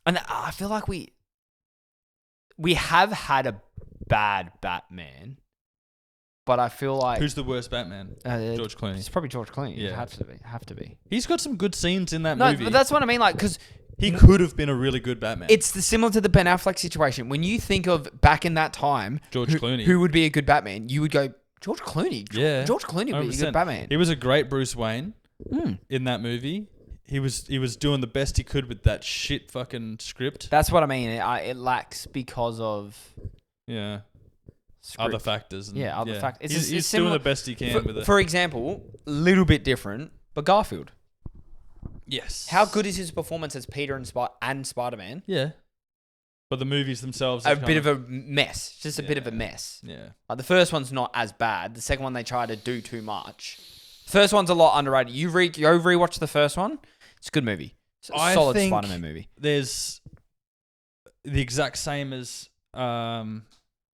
And I feel like we have had a bad Batman, but I feel like... Who's the worst Batman? George Clooney. It's probably George Clooney. Yeah. Have to be. He's got some good scenes in that movie. But that's what I mean, like, because... He could have been a really good Batman. It's similar to the Ben Affleck situation. When you think of back in that time... George Clooney. Who would be a good Batman? You would go, George Clooney. Yeah. George Clooney would be a good Batman. He was a great Bruce Wayne in that movie. He was doing the best he could with that shit fucking script. That's what I mean. It lacks because of other factors. Other factors. He's doing the best he can with it. For example, a little bit different, but Garfield. Yes. How good is his performance as Peter and Spider-Man? Yeah. But the movies themselves are a bit of a mess. Just a bit of a mess. Yeah. Like the first one's not as bad. The second one they try to do too much. First one's a lot underrated. You rewatch the first one. It's a good movie. It's a solid Spider-Man movie. There's the exact same as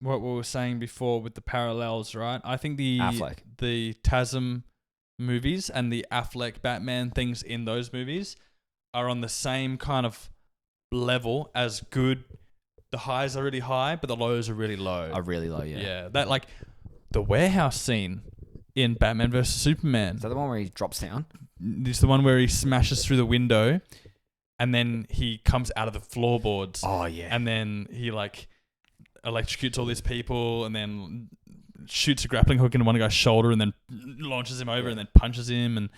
what we were saying before with the parallels, right? I think the TASM movies and the Affleck Batman things in those movies are on the same kind of level as good. The highs are really high, but the lows are really low. Yeah. That like the warehouse scene in Batman vs Superman. Is that the one where he drops down? It's the one where he smashes through the window, and then he comes out of the floorboards. Oh yeah. And then he like electrocutes all these people, and then shoots a grappling hook into one guy's shoulder, and then launches him over, and then punches him, and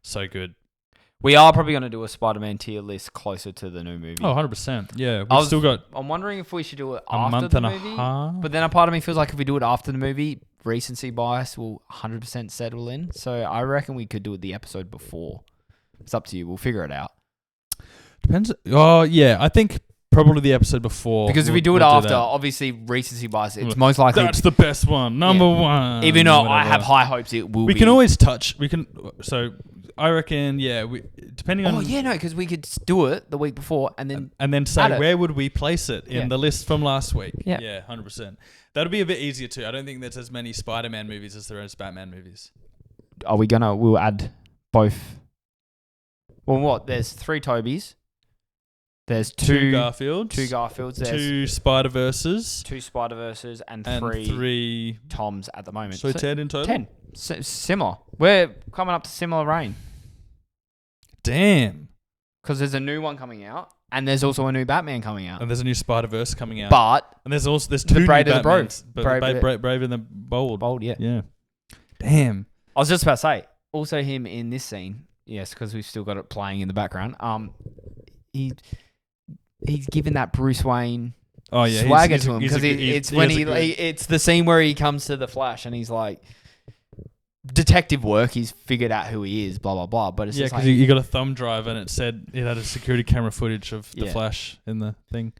so good. We are probably going to do a Spider-Man tier list closer to the new movie. Oh, 100%. Yeah, we've still got I'm wondering if we should do it a after month the and movie. a half. But then a part of me feels like if we do it after the movie, recency bias will 100% settle in. So I reckon we could do it the episode before. It's up to you. We'll figure it out. Depends. Oh, yeah. I think probably the episode before. Because if we do it after, obviously recency bias, it's most likely... That's the best one. Number one. Even though I have high hopes it will be. We can always touch... So... I reckon, yeah. Depending on. Oh yeah, no, because we could do it the week before and then say where would we place it in the list from last week? Yeah, 100%. That'll be a bit easier too. I don't think there's as many Spider-Man movies as there is Batman movies. Are we gonna? We'll add both. Well, what? There's 3 Tobys. There's 2 Garfields. 2 Garfields. There's 2 Spider-Verses. 2 Spider-Verses and 3 Toms at the moment. So 10 in total. 10. Similar. We're coming up to similar reign. Damn. Because there's a new one coming out, and there's also a new Batman coming out. And there's a new Spider-Verse coming out. And there's 2 new Brave Batmans. the Brave. Brave and the Bold. Bold, yeah. Yeah. Damn. I was just about to say, also him in this scene, yes, because we've still got it playing in the background. He's given that Bruce Wayne swagger to him, because it's the scene where he comes to the Flash and he's like, detective work, he's figured out who he is, blah blah blah. But it's just because you got a thumb drive and it said it had a security camera footage of the Flash in the thing.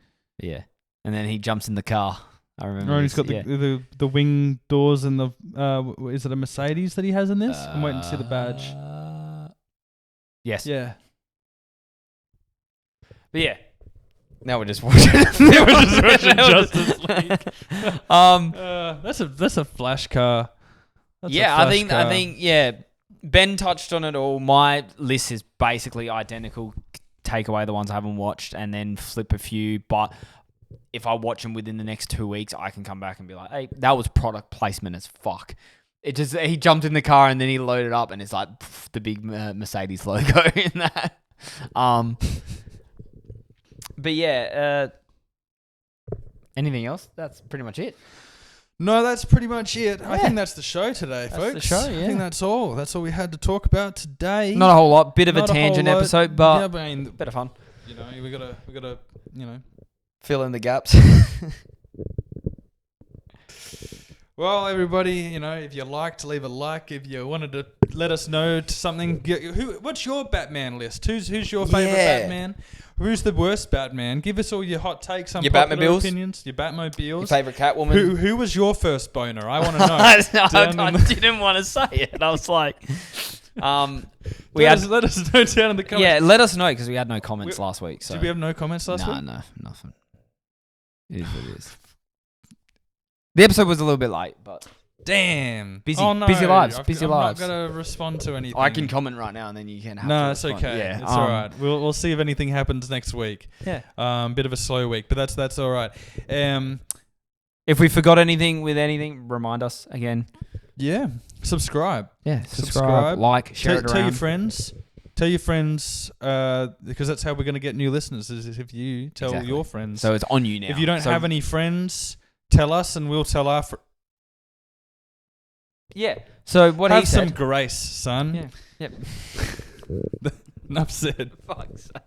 Yeah, and then he jumps in the car. I remember. Oh, he's got the wing doors and the is it a Mercedes that he has in this? I'm waiting to see the badge. Yes. Yeah. But yeah. Now we're just watching. Justice League. That's a Flash car. I think Ben touched on it all. My list is basically identical. Take away the ones I haven't watched and then flip a few. But if I watch them within the next 2 weeks, I can come back and be like, hey, that was product placement as fuck. It just, he jumped in the car and then he loaded up and it's like the big Mercedes logo in that. But yeah, anything else? That's pretty much it. No, that's pretty much it. Yeah. I think that's the show today, folks. That's the show, yeah. I think that's all. That's all we had to talk about today. Not a whole lot. Bit of a tangent episode, but bit of fun. You know, we gotta, fill in the gaps. Well, everybody, if you liked, leave a like. If you wanted to let us know something, what's your Batman list? Who's your favorite Batman? Who's the worst Batman? Give us all your hot takes, your Batmobiles, opinions, your Batmobiles. Your favorite Catwoman. Who was your first boner? I want to know. I didn't want to say it. I was like, let us know down in the comments. Yeah, let us know because we had no comments last week. So. Did we have no comments last week? No, nothing. It is what it is. The episode was a little bit late, but damn, busy lives. I'm not gonna respond to anything. I can comment right now, and then you can have. No, it's okay. Yeah, it's all right. We'll see if anything happens next week. Yeah. Bit of a slow week, but that's all right. If we forgot anything with anything, remind us again. Yeah. Subscribe. Yeah. Subscribe. Like. Share it around. Tell your friends. Tell your friends, because that's how we're gonna get new listeners. Is if you tell your friends. So it's on you now. If you don't have any friends, tell us, and we'll tell our friends. Yeah. So what have he said. Have some grace, son. Yeah. Yep. Enough said. Fuck's sake.